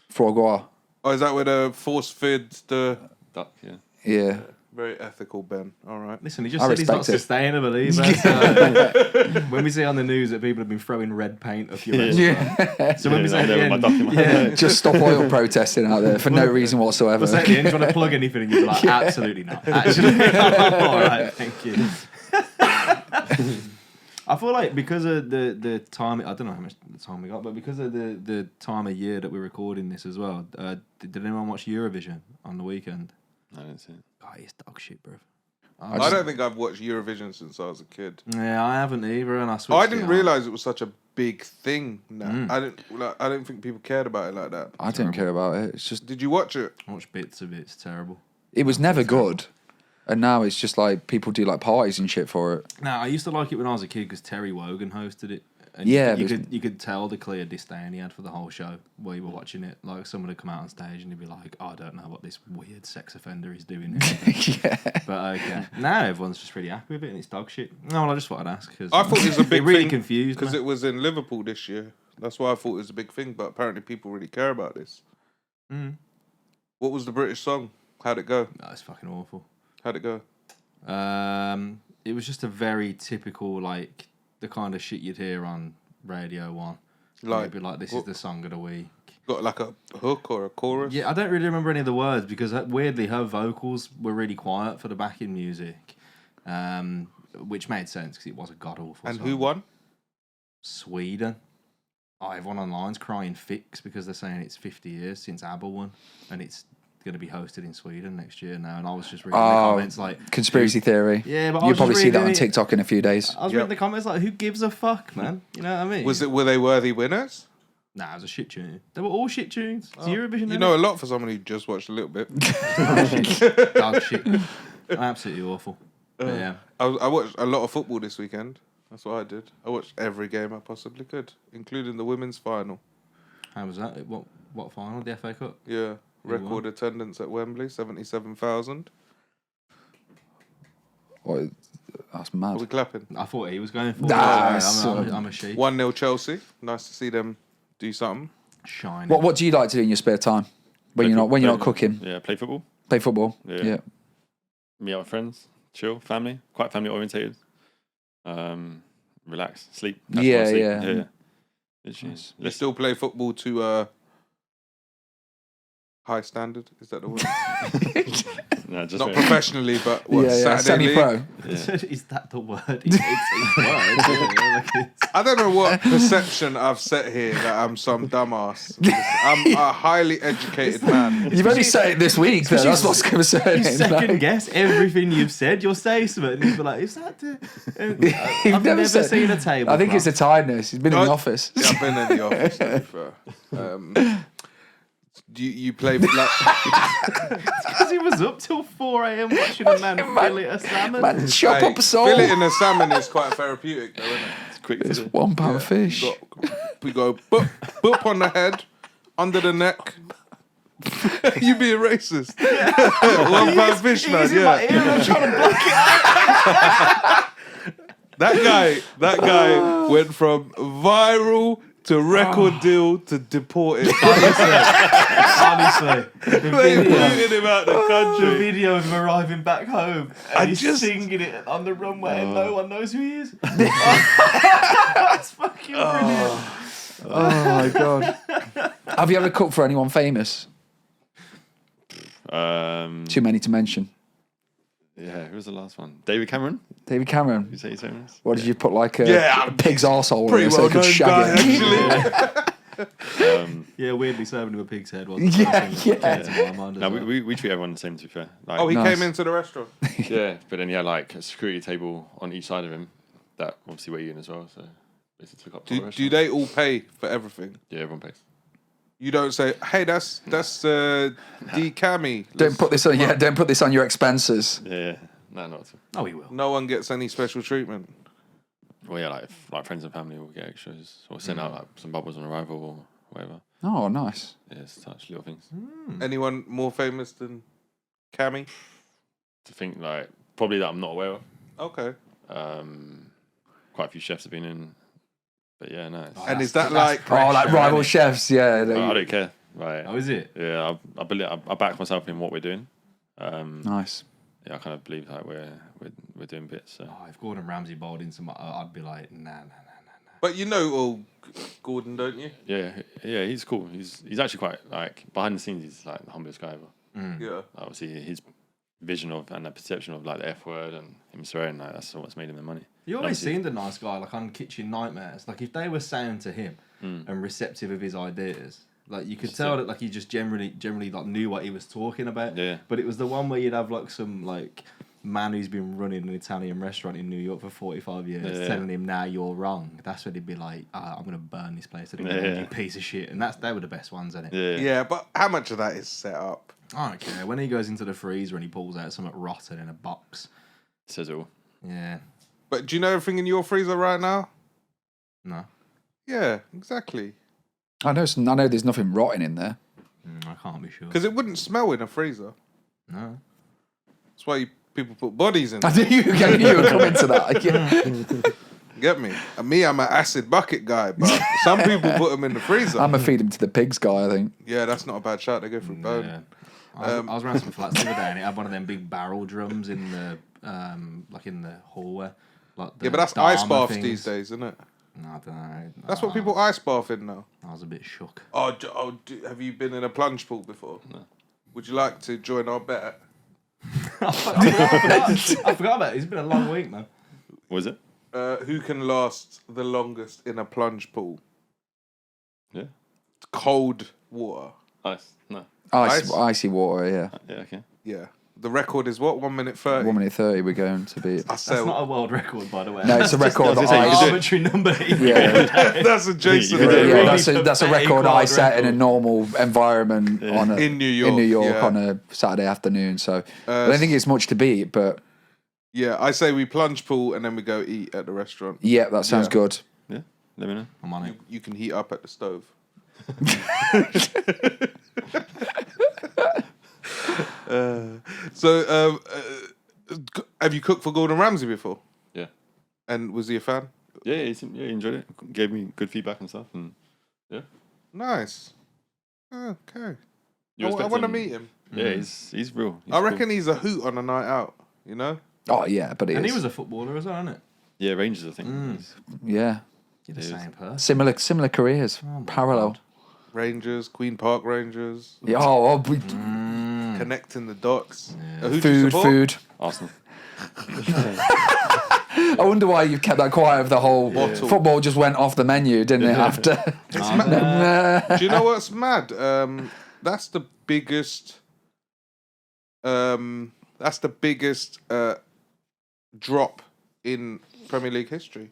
Foie gras. Oh, is that where the force fed the Duck, yeah. Yeah. Very ethical, Ben. All right. Listen, he just said he's not sustainable either. So when we see on the news that people have been throwing red paint up your restaurant. So when we say at the end, just stop oil protesting out there for no reason whatsoever. We'll say at the end, do you want to plug anything? And you'd be like, absolutely not. Actually, all right, thank you. I feel like because of the time, I don't know how much time we got, but because of the time of year that we're recording this as well, did anyone watch Eurovision on the weekend? I didn't see it. God, it's dog shit, bro. I don't think I've watched Eurovision since I was a kid. Yeah, I haven't either, and I switched. I didn't realise it was such a big thing. I didn't think people cared about it like that. I didn't care about it. It's just Did you watch it? I watched bits of it. It's terrible. it was never good, and now it's just like people do like parties and shit for it. Now I used to like it when I was a kid because Terry Wogan hosted it. And Yeah, you could tell the clear disdain he had for the whole show while you were watching it. Like someone would come out on stage and he'd be like, "Oh, I don't know what this weird sex offender is doing." Yeah. But okay, now everyone's just really happy with it and it's dog shit. No, well, I just thought I'd ask because I thought it was a big it really thing confused because me. it was in Liverpool this year. That's why I thought it was a big thing. But apparently, people really care about this. What was the British song? How'd it go? No, it's fucking awful. How'd it go? It was just a very typical like the kind of shit you'd hear on Radio 1. Like, it'd be like, this is the song of the week. Got like a hook or a chorus? Yeah, I don't really remember any of the words because weirdly her vocals were really quiet for the backing music, which made sense because it was a god awful. And song. who won? Sweden. Oh, everyone online's crying fix because they're saying it's 50 years since ABBA won, and it's going to be hosted in Sweden next year now. And I was just reading the comments like Conspiracy theory. Yeah, but you'll probably see that on it. TikTok in a few days. I was reading the comments like, who gives a fuck, man? You know what I mean? Were they worthy winners? Nah, it was a shit tune. They were all shit tunes. It's Eurovision. You know a lot for someone who just watched a little bit. Dog shit. Absolutely awful. But yeah. I watched a lot of football this weekend. That's what I did. I watched every game I possibly could, including the women's final. How was that? What final? The FA Cup? Yeah. Record attendance at Wembley, 77,000. What? That's Are we mad. clapping? I thought he was going for it. Nah, I'm a sheep. 1-0 Chelsea. Nice to see them do something. Shiny. What do you like to do in your spare time when you're not cooking? Yeah, play football. Play football. Yeah. Yeah. Meet up with friends, chill, family, quite family orientated. Relax, sleep. Catch Yeah, more sleep. yeah. Yeah. Literally. You still play football to high standard? Is that the word? No, just Not professionally, but what, Yeah, Saturday semi-pro. Is that the word? It's word. Yeah, like I don't know what perception I've set here that I'm some dumbass. I'm a highly educated man. You've only said it this week, though. That's what's concerning. you second guess everything you've said. You'll say something and you'll be like, is that the... I've never seen a table. I think it's a tiredness. He's been in the office. Yeah, I've been in the office, to be fair. Do you play like because he was up till 4 a.m. watching a man fillet a salmon. Man, chop up a soul. Filleting a salmon is quite therapeutic, though, isn't it? It's quick to It's do. 1 pound fish. We go boop, boop on the head, under the neck. You being racist? 1 pound fish, man. He's in my ear and I'm trying to block it out. That guy went from viral to record deal to deported. Honestly. They booted him out the The country. video of him arriving back home and he's singing it on the runway and no one knows who he is. That's fucking brilliant. Oh my god. Have you ever cooked for anyone famous? Too many to mention. Yeah, who was the last one? David Cameron? David Cameron. You say he's famous? What did you put like a pig's arsehole in Pretty it so well they could known shag guy, it? actually. Yeah, weirdly serving him a pig's head wasn't Yeah, something that yeah. came to my mind as No, well. we treat everyone the same, to be fair. Like, Oh, he Nice. came into the restaurant. yeah, but then he had like a security table on each side of him that obviously we're eating as well, so basically took up the Do restaurant. they all pay for everything? Yeah, everyone pays. You don't say, "Hey, that's D Cammy." Don't put this on. Yeah, don't put this on your expenses. Yeah. No, not at all. Oh, he will. No one gets any special treatment. Well, yeah, like friends and family will get extras or send out like some bubbles on arrival or whatever. Oh, nice. Yeah, it's touch little things. Anyone more famous than Cammy? To think like probably that I'm not aware of. Okay. Quite a few chefs have been in, but yeah, no. And is that like? Oh, like rival chefs. Yeah. I don't care. Right. Oh, is it? Yeah, I believe I back myself in what we're doing. Nice. Yeah, I kind of believe like we're doing bits. So. Oh, if Gordon Ramsay bowled into my... I'd be like, nah. But you know, Gordon, don't you? Yeah, he's cool. He's actually quite like behind the scenes. He's like the humblest guy ever. Yeah. Obviously, his vision of and the perception of like the F word and him swearing, like that's what's made him the money. You always seemed a nice guy, like on Kitchen Nightmares. Like if they were sound to him and receptive of his ideas, like you could tell that like he just generally like knew what he was talking about. Yeah. But it was the one where you'd have like some like man who's been running an Italian restaurant in New York for 45 years telling him, "Now you're wrong." That's when he'd be like, "I'm gonna burn this place to the ground, you piece of shit." And they were the best ones, isn't it? Yeah, but how much of that is set up? I don't care. When he goes into the freezer and he pulls out something rotten in a box. Says it all. Yeah. But do you know everything in your freezer right now? No. Yeah, exactly. I know there's nothing rotting in there. I can't be sure. Because it wouldn't smell in a freezer. No. That's why people put bodies in I there. knew you were coming to that. Yeah. Get me? And me, I'm an acid bucket guy, but some people put them in the freezer. I'm a feed them to the pigs guy, I think. Yeah, that's not a bad shot. They go through bone. Yeah. I was around some flats the other day and it had one of them big barrel drums in the like in the hallway. Like the Yeah, but that's ice Dharma baths things. these days, isn't it? No, I don't know. That's what people ice bath in now. I was a bit shook. Have you been in a plunge pool before? No. Would you like to join our bet? I forgot about it. It's been a long week, man. Was it? Who can last the longest in a plunge pool? Yeah. Cold water. Ice. No. Ice? Icy water, yeah. Yeah. Okay. Yeah. The record is what? 1 minute 30? 1 minute 30 we're going to be. I That's say, not a world record, by the way. No, it's a record that I was gonna say, I... arbitrary number. Yeah, that's a Jason. You could do it. yeah, that's a record I set in a normal environment In New York, yeah. on a Saturday afternoon. So I don't think it's much to beat, but Yeah, I say we plunge pool and then we go eat at the restaurant. yeah, that sounds Yeah. good. Yeah. Let me know. I'm on it. You can heat up at the stove. Have you cooked for Gordon Ramsay before? Yeah. And was he a fan? Yeah. He enjoyed it. Gave me good feedback and stuff. And yeah. Nice. Okay. You I respect want to him. meet him. Yeah. He's real. He's I reckon cool. he's a hoot on a night out, you know? Oh yeah, but it And is. he was a footballer as well, isn't it? Yeah. Rangers, I think. He's- Yeah, You're the He is. same person. similar careers, Oh my parallel. God. Rangers, Queen Park Rangers, Yeah, connecting the dots. Who do food, you support? food. Arsenal. I wonder why you kept that quiet of the whole Bottle. football just went off the menu, didn't it? After Do you know what's mad? That's the biggest. That's the biggest drop in Premier League history.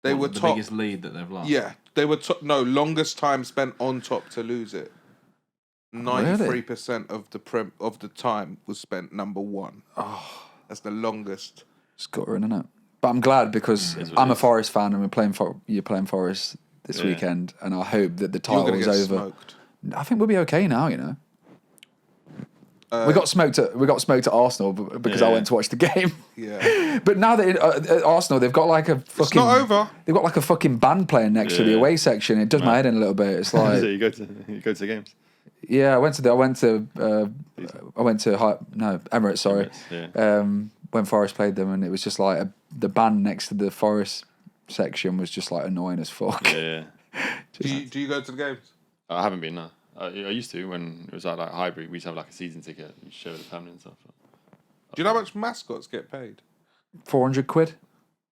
They were the top. biggest lead that they've lost. Yeah, they were top. No, longest time spent on top to lose it. 93% of the time was spent number one. Oh, that's the longest. it's guttering, isn't it? But I'm glad because It's what I'm it a is. Forest fan and you're playing Forest this Yeah. weekend, and I hope that the You're title gonna is get over. smoked. I think we'll be okay now, you know. We got smoked at Arsenal because I Yeah. went to watch the game. Yeah, But now that at Arsenal, they've got like a fucking. it's not over. They've got like a fucking band playing next to the Yeah. away section. It does my head in a little bit. It's So like, you go to the games. yeah, I went to Emirates. Sorry, Emirates, yeah. when Forest played them, and it was just like the band next to the Forest section was just like annoying as fuck. Yeah. Do you go to the games? I haven't been. No. I used to when it was like hybrid. We used to have like a season ticket. You show the family and stuff. Do you know how much mascots get paid? 400 quid. What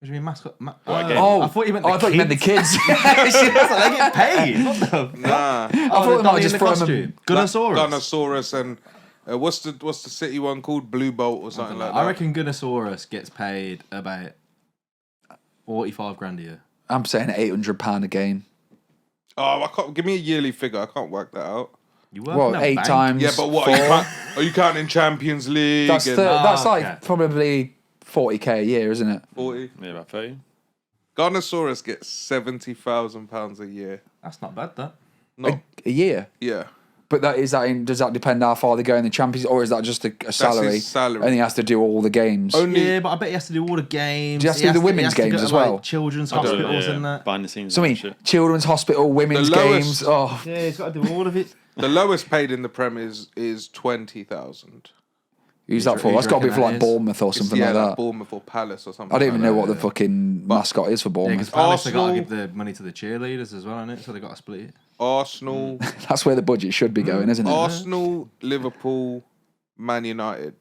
do you mean mascot? again? Oh, I thought you meant I thought you meant the kids. That's like they get paid. What the? Nah, I thought they might just throw them. Gunnosaurus. Gunnosaurus and what's the city one called? Blue Bolt or something like that. I reckon Gunnosaurus gets paid about 45 grand a year. I'm saying £800 a game. Oh, I can't. Give me a yearly figure. I can't work that out. You work Well, in a 8 bank. times. Yeah, but what? four. Are you counting Champions League? That's and that's okay. like probably 40k a year, isn't it? 40. Yeah, about 30. Gunnosaurus gets £70,000 a year. That's not bad, that. No, A year. yeah. But does that depend how far they go in the Champions, or is that just a salary? his salary. And he has to do all the games. Only Yeah, but I bet he has to do all the games. Do you have to He do the has women's he has to games go to, as well? Like, children's don't know, hospitals and that. Behind the scenes. So I and mean, shit. children's hospital, women's The lowest- games. Oh, Yeah, he's got to do all of it. the lowest paid in the Prem is 20,000. who's that for? who That's got to be reckon for that like is? Bournemouth or something like that. Bournemouth or Palace or something. I don't even like know that. what the fucking mascot is for Yeah, Bournemouth. because Palace have got to Arsenal- give the money to the cheerleaders as well, innit? So they got to split it. Arsenal, That's where the budget should be going, isn't it? Arsenal, Liverpool, Man United,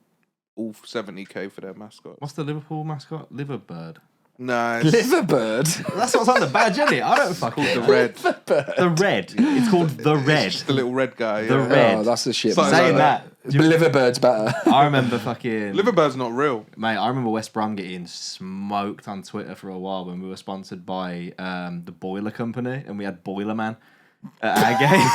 all 70k for their mascot. What's the Liverpool mascot? Liverbird. Nice. Liverbird. That's what's on the badge, isn't it? I don't fucking The know. red. The red. It's called the red. Just the little red guy. The yeah. red. Oh, that's the shit. Something man. Saying like that, Liverbird's better. I remember fucking Liverbird's not real. mate. I remember West Brom getting smoked on Twitter for a while when we were sponsored by the Boiler Company, and we had Boiler Man at our game.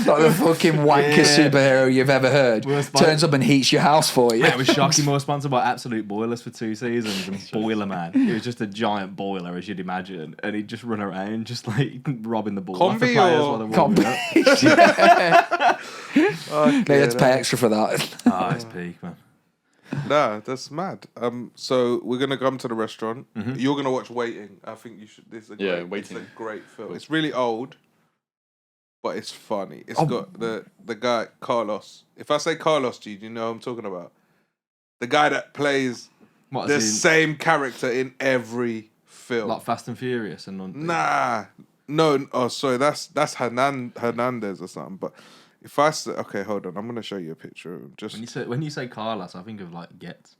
Like the fucking wanker superhero you've ever heard. We were spon- Turns up and heats your house for you. Yeah, it was shocking. We were sponsored by Absolute Boilers for 2 seasons, and Boiler Man. It was just a giant boiler, as you'd imagine, and he'd just run around, just like robbing the ball off the Combi players or- while they're warming up. They had to pay extra for that. Ah, it's peak, man. Nah, that's mad. So we're gonna come to the restaurant. You're gonna watch Waiting. I think you should. This is a great, Yeah, Waiting. It's a great film. It's really old, but it's funny. It's got the guy Carlos. If I say Carlos to you, do you know who I'm talking about? The guy that plays What the is he, same character in every film. like Fast and Furious and Nah, no. Oh, sorry. That's Hernandez or something. But if I say, okay, hold on. I'm gonna show you a picture of him. Just When you say Carlos, I think of like Get.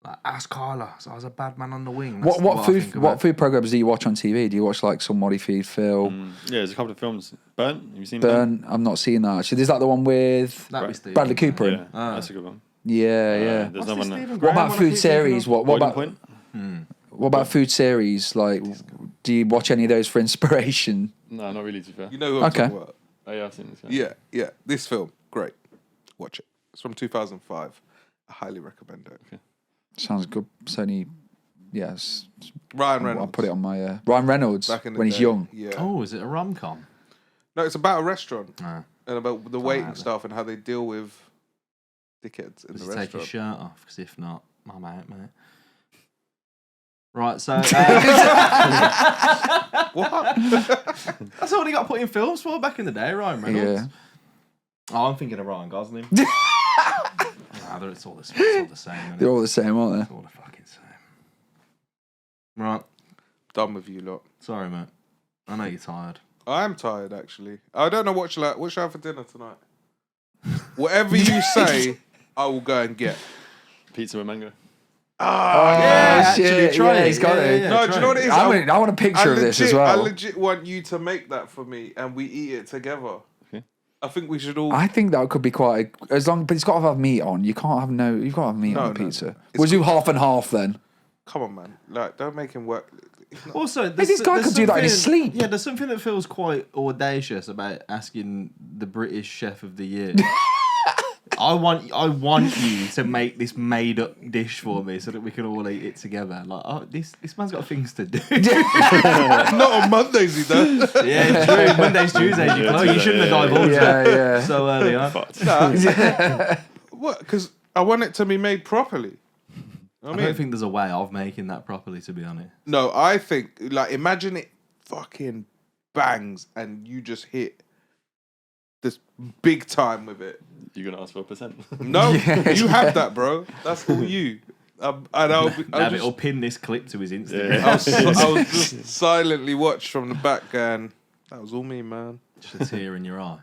Like, ask Carlos. I was a bad man on the wing. That's What I food think about. food programs do you watch on TV? Do you watch like Somebody Feed Phil? Yeah, there's a couple of films. Burnt? Have you seen Burnt? Burn. I'm not seeing that. Actually, is that the one with That'd be Steve. Bradley Cooper? Yeah, In? that's a good one. Yeah, yeah. There's What's another this one. Stephen What Graham about one I food keep thinking series? of? What Boiling about Point? what about food series? Like, do you watch any of those for inspiration? No, not really, to be fair. you know who I'm Okay. talking about. Oh, yeah, I've seen this. Yeah. This film, great. Watch it. It's from 2005. I highly recommend it. Okay. Sounds good. Sony. Yes. Ryan Reynolds. I'll put it on my Ryan Reynolds Back in the when he's day. young. Yeah. Oh, is it a rom com? No, it's about a restaurant Ah. and about the waiting alright then. stuff and how they deal with dickheads in Does the he take his restaurant. shirt off? Because if not, I'm out, mate. Right, so What? that's all he got put in films for back in the day, Ryan Reynolds. Yeah. Oh, I'm thinking of Ryan Gosling. Nah, it's all the same. Isn't They're it? all the same, aren't It's all the fucking same. Right, Done with you lot. sorry, mate. I know you're tired. I'm tired actually. I don't know what shall I have for dinner tonight. Whatever you say, I will go and get. Pizza with mango. they? Shit, try yeah, it. he's got it. Yeah, No, do try you know what it is? I want a picture of this as I well. legit want you to make that for me and we eat it together. Okay. I think we should all. I think that could be quite as long, but it's got to have meat on. You can't have you've got to have meat No, on the no, pizza. no. We'll do half and half then. Come on, man. Like, don't make him work. Also, this guy could do that in his sleep. Yeah, there's something that feels quite audacious about asking the British Chef of the Year. I want you to make this made up dish for me so that we can all eat it together. Like, oh, this man's got things to do. Not on Mondays, he does. Yeah, true. Mondays, Tuesdays, you close. You shouldn't have divulged that Yeah. so early on. What? Because I want it to be made properly. I don't think there's a way of making that properly, to be honest. No, I think, like, imagine it fucking bangs and you just hit this big time with it. You're going to ask for a percent. No, you have that, bro. That's all you. And I'll It'll pin this clip to his Instagram. I'll just silently watch from the back going, that was all me, man. Just a tear in your eye.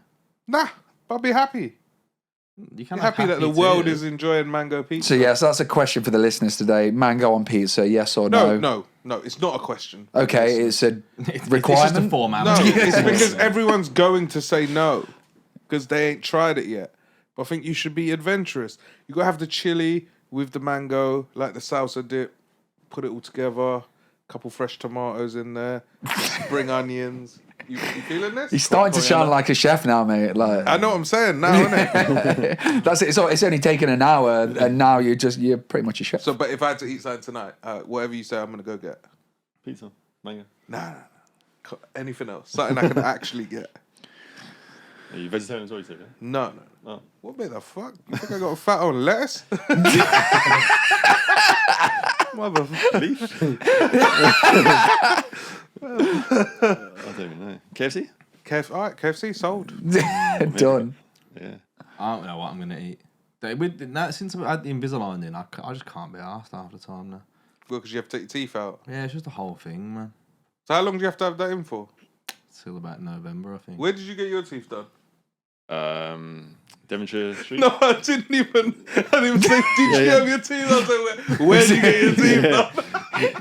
Nah, I'll be happy. You can Be happy that the world is enjoying mango pizza. So yes, that's a question for the listeners today. Mango on pizza, yes or no? No, it's not a question. Okay, it's a It's requirement. just a formality. No, it's because everyone's going to say no because they ain't tried it yet. But I think you should be adventurous. You gotta have the chili with the mango, like the salsa dip. Put it all together. Couple fresh tomatoes in there. Spring onions. You feeling this? He's starting to sound like a chef now, mate. Like I know what I'm saying now, innit? that's it. It's only taken an hour, and now you're pretty much a chef. So, but if I had to eat something tonight, whatever you say, I'm gonna go get. Pizza, mango. Nah. Anything else? Something I can actually get. Are you vegetarian as well, you said, yeah? No. Oh. What the fuck? You think I got fat on lettuce? Motherfucker. Beef? I don't even know. KFC? All right, KFC sold. Done. Yeah. I don't know what I'm going to eat. Since I had the Invisalign in, I just can't be arsed half the time now. Well, because you have to take your teeth out. Yeah, it's just the whole thing, man. So how long do you have to have that in for? Till about November, I think. Where did you get your teeth done? Devonshire Street? No, I didn't even say, did you have your teeth done? So where did you get your teeth done?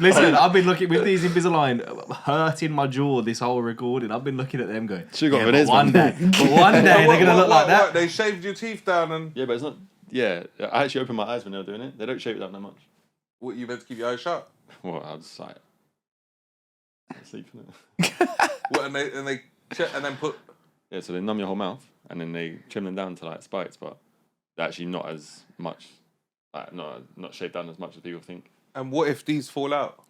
Listen, I've been looking with these Invisalign hurting my jaw this whole recording. I've been looking at them going, Should've got but veneers, one man." day, but one day they're going to look like that. What? They shaved your teeth down and Yeah, but it's not. Yeah, I actually opened my eyes when they were doing it. They don't shape it up that much. what, you meant to keep your eyes shut? Well, I was like, sleep in it. What, and they check and then put. Yeah, so they numb your whole mouth and then they trim them down to like spikes, but they're actually not as much, like not shaped down as much as people think. And what if these fall out?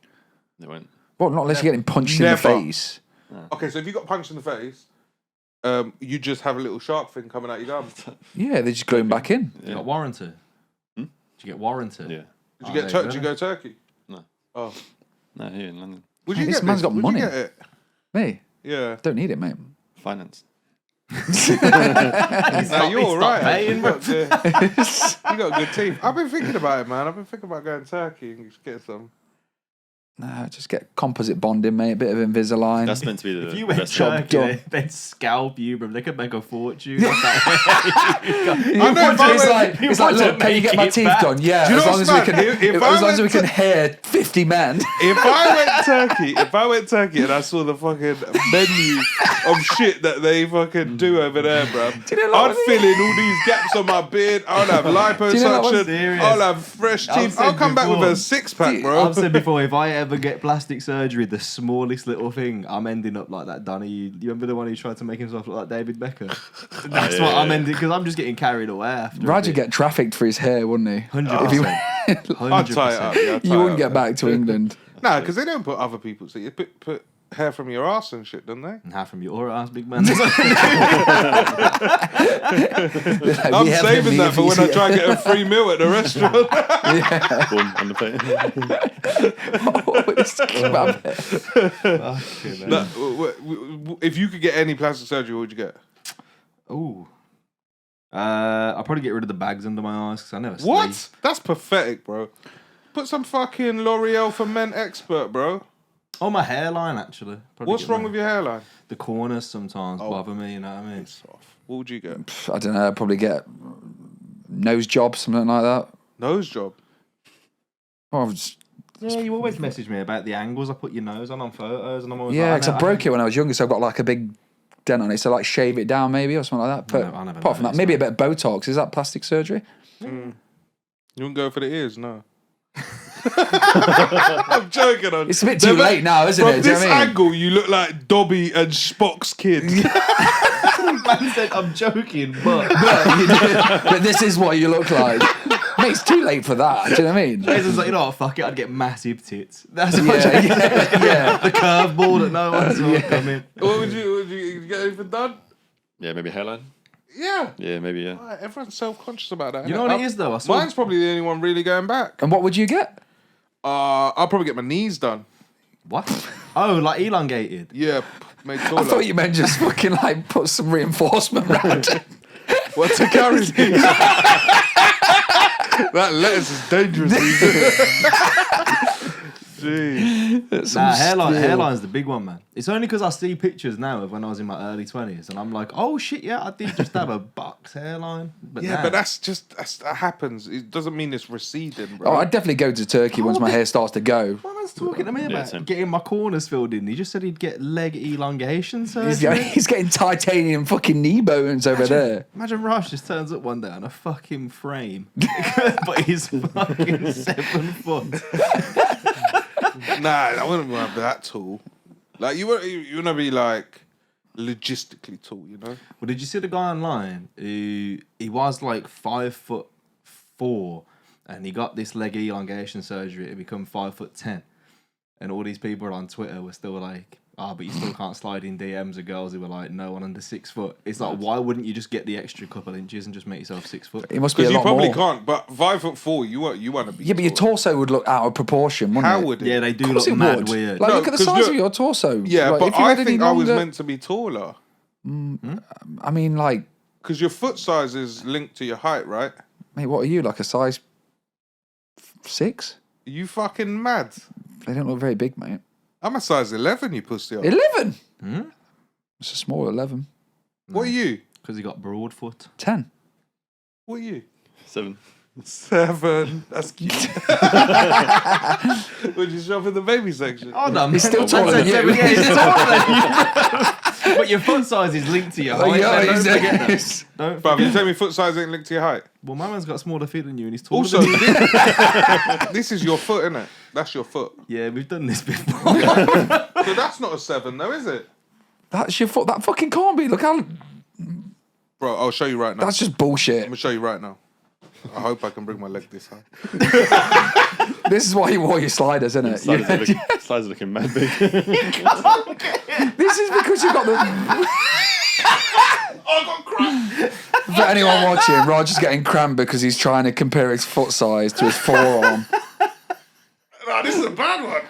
They won't. Well, not unless you're getting punched in the Never. face. Okay, so if you got punched in the face, you just have a little shark fin coming out your gum. Yeah, they just glue them back in. You got warranty? Did you get warranty? Yeah. Did you get Did you go Turkey? No. Oh, No, here in London. would Hey, you this get man's this? got Would money. You get it? Me, Yeah. don't need it, mate. Finance. No, you're all right. paying, You got good teeth. I've been thinking about it, man. I've been thinking about going to Turkey and just get some. Nah, just get composite bonding, mate. A bit of Invisalign. That's meant to be the If you went best job Turkey, done. they'd scalp you, bro. They could make a fortune. I know, but It's like, you it's like, want to look, can you make get my it teeth back. done? Yeah, Do you as know long as what's we mad? can, If I as long as we went can to- hear 50 men. If I went Turkey and I saw the fucking menu of shit that they fucking do over there, bro, you know, like, I'd fill in all these gaps on my beard. I'll have you know, like, what's liposuction. serious? I'll have fresh I've teeth. I'll said come back with before. a six-pack, bro. I've said before, if I ever get plastic surgery, the smallest little thing, I'm ending up like that Donny. You remember the one who tried to make himself look like David Beckham? That's what I'm ending, because I'm just getting carried away after. Raj would get trafficked for his hair, wouldn't he? 100%. If you, I'd tie it up. Yeah, I'd tie you wouldn't it get up. back to England. Nah, because they don't put other people's. You put hair from your ass and shit, don't they? And half from your ass, big man. I'm saving that for when I try and get a free meal at the restaurant. Boom, on the plate. Nah, if you could get any plastic surgery, what would you get? Ooh. I'll probably get rid of the bags under my eyes because I never sleep. What? That's pathetic, bro. Put some fucking L'Oreal for Men Expert, bro. Oh, my hairline, actually. Probably What's get wrong rid- with your hairline? The corners sometimes Oh. bother me, you know what I mean? Soft. What would you get? I don't know. I'd probably get nose job, something like that. Nose job. Or just, Yeah, you always message me about the angles I put your nose on photos, and I'm always yeah, like, because I broke it when I was younger, so I've got like a big dent on it. So like shave it down maybe or something like that. But I never apart from that, noticed maybe that. a bit of Botox. Is that plastic surgery? You wouldn't go for the ears, no. I'm joking. It's a bit too late now, isn't From it? Do you know this what I mean? angle, you look like Dobby and Spock's kid. Man said, I'm joking, but... But this is what you look like. Mate, it's too late for that. Do you know what I mean? Jason's like, you know what, fuck it, I'd get massive tits. That's what Yeah, Jason yeah, yeah. The curveball that no one saw coming. What would you get anything done? Yeah, maybe hairline. Yeah. Yeah, maybe, yeah. Right, everyone's self-conscious about that. You innit? know what it is, though? I saw... Mine's probably the only one really going back. And what would you get? I'll probably get my knees done. What? Oh, like elongated. Yeah, made taller. I thought you meant just fucking like put some reinforcement around it. What's a carry? That lettuce is dangerous. Jeez. Nah, hairline's the big one, man. It's only because I see pictures now of when I was in my early 20s, and I'm like, oh shit, yeah, I did just have a box hairline. But Yeah, nah. but that happens. It doesn't mean it's receding, bro. Oh, I'd definitely go to Turkey once my hair starts to go. My man's talking to me Yeah, about same. getting my corners filled in. He just said he'd get leg elongation surgery. He's getting titanium fucking knee bones over there. Imagine Rush just turns up one day on a fucking frame, but he's fucking 7 foot. Nah, I wouldn't want to be that tall. Like you want to be like logistically tall, you know? Well, did you see the guy online who he was like 5'4", and he got this leg elongation surgery to become 5'10", and all these people on Twitter were still like, "Ah, but you still can't slide in DMs of girls who were like, no one under 6 foot." It's like, why wouldn't you just get the extra couple inches and just make yourself 6 foot? It must be a Because you lot probably more. can't. But 5'4", you want to be. Yeah, but your taller. torso would look out of proportion, wouldn't How it? would it? Yeah, they do Of course look it mad would. weird. Like, No, look at the 'cause size look- of your torso. Yeah, Like, but if you I had any think I was longer- meant to be taller I mean, like, because your foot size is linked to your height, right? mate, what are you, like a size 6? Are you fucking mad? They don't look very big, mate. I'm a size 11, you pussy. 11? Hmm? It's a small 11. What are you? Because he got broad foot. 10. What are you? 7. 7. That's cute. Would you shop in the baby section? Oh no, He's still taller than you. Yeah, he's taller than you. But your foot size is linked to your height. yeah, Don't forget that. he's- Don't Bruv, you forget. tell me foot size ain't linked to your height. Well, my man's got smaller feet than you, and he's taller Also, than you. this is your foot, innit? That's your foot. Yeah, we've done this before. So that's not a 7, though, is it? That's your foot. That fucking can't be. Look how. Bro, I'll show you right now. That's just I'm bullshit. gonna show you right now. I hope I can bring my leg this high. This is why you wore your sliders, isn't it? Slides are looking mad big. This is because you've got the. I got cramp. For anyone watching, Roger's getting cramped because he's trying to compare his foot size to his forearm. Nah, this is a bad one.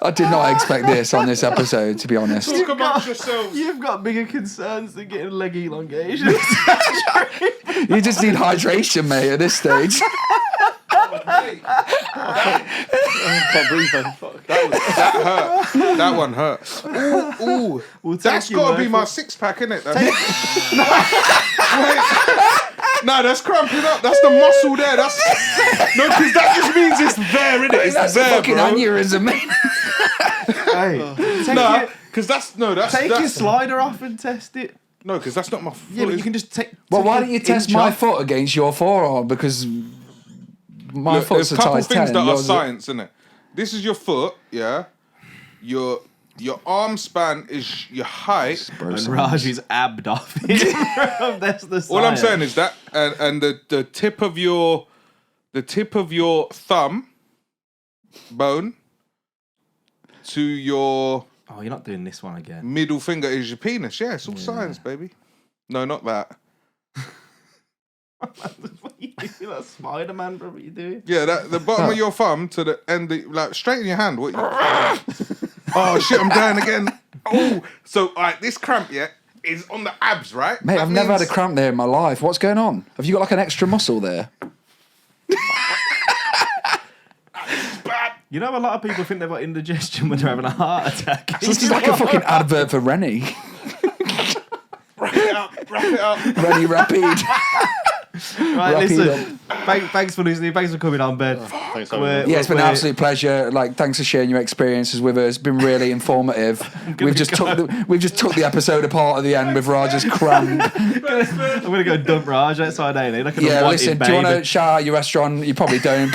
I did not expect this on this episode, to be honest. Talk amongst yourselves. You've got bigger concerns than getting leg elongation. You just need hydration, mate, at this stage. Hey, Can't breathe, man. Fuck. that hurt. That one hurt. Ooh. We'll take That's your got to word be for my it. 6-pack, innit? No, that's cramping up. That's the muscle there. That's no, because that just means it's there, innit? It's That's there, a fucking bro. aneurysm, mate. Hey, take Nah, your, because that's take your that's slider off and test it. no, because that's not my foot. Yeah, but you can just take. Well, take why an don't you test inch my off. foot against your forearm? Because my Look, foot's there's a a couple size 10. things that are yours is- science, innit? This is your foot, yeah. Your arm span is your height. And Raj is abbed off. That's the science. All I'm saying is that, and the tip of your thumb bone to your Oh, you're not doing this one again. middle finger is your penis. Yeah, it's all science, baby. No, not that. What you doing? That Spider-Man, bro, what you doing? Yeah, that the bottom of your thumb to the end, like straighten your hand. What? Oh shit, I'm down again. Oh, so alright, this cramp, yeah, is on the abs, right? Mate, That I've never had a means- cramp there in my life. What's going on? Have you got like an extra muscle there? You know, a lot of people think they've got indigestion when they're having a heart attack. This is like a fucking advert for Rennie. Wrap it up. Rennie Rapide. Right, Wrap it listen. Thanks for listening. Thanks for coming on, Ben. Thanks so We're- much. Yeah, it's been an we're- absolute pleasure. Like, thanks for sharing your experiences with us. It's been really informative. We've just took the episode apart at the end with Raj's cramp. I'm gonna go dump Raj outside, ain't he? Like an Yeah, unwanted listen, do you want baby. to shout out your restaurant? You probably don't.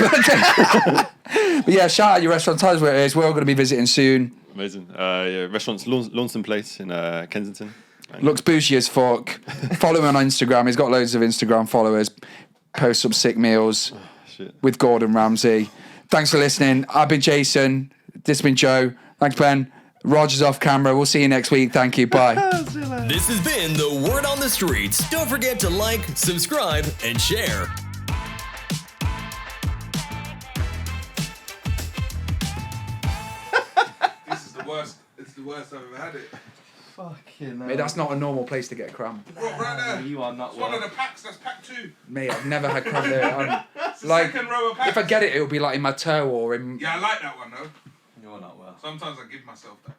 But yeah, shout out your restaurant. Tell us where it is. We're all going to be visiting soon. Amazing. Yeah, restaurant's Launceston Place in Kensington. Looks bougie as fuck. Follow him on Instagram. He's got loads of Instagram followers. Posts some sick meals Shit. with Gordon Ramsay. Thanks for listening. I've been Jason. This has been Joe. Thanks, Ben. Roger's off camera. We'll see you next week. Thank you. Bye. This has been The Word on the Streets. Don't forget to like, subscribe, and share. This is the worst. It's the worst I've ever had it. Fucking hell. Mate, that's not a normal place to get cramp. What, right there? You are not It's one well. of the packs. That's pack 2. Mate, I've never had cramp there. It's the Like, second row of packs. if I get it, it'll be like in my toe or in... Yeah, I like that one though. You're not well. Sometimes I give myself that.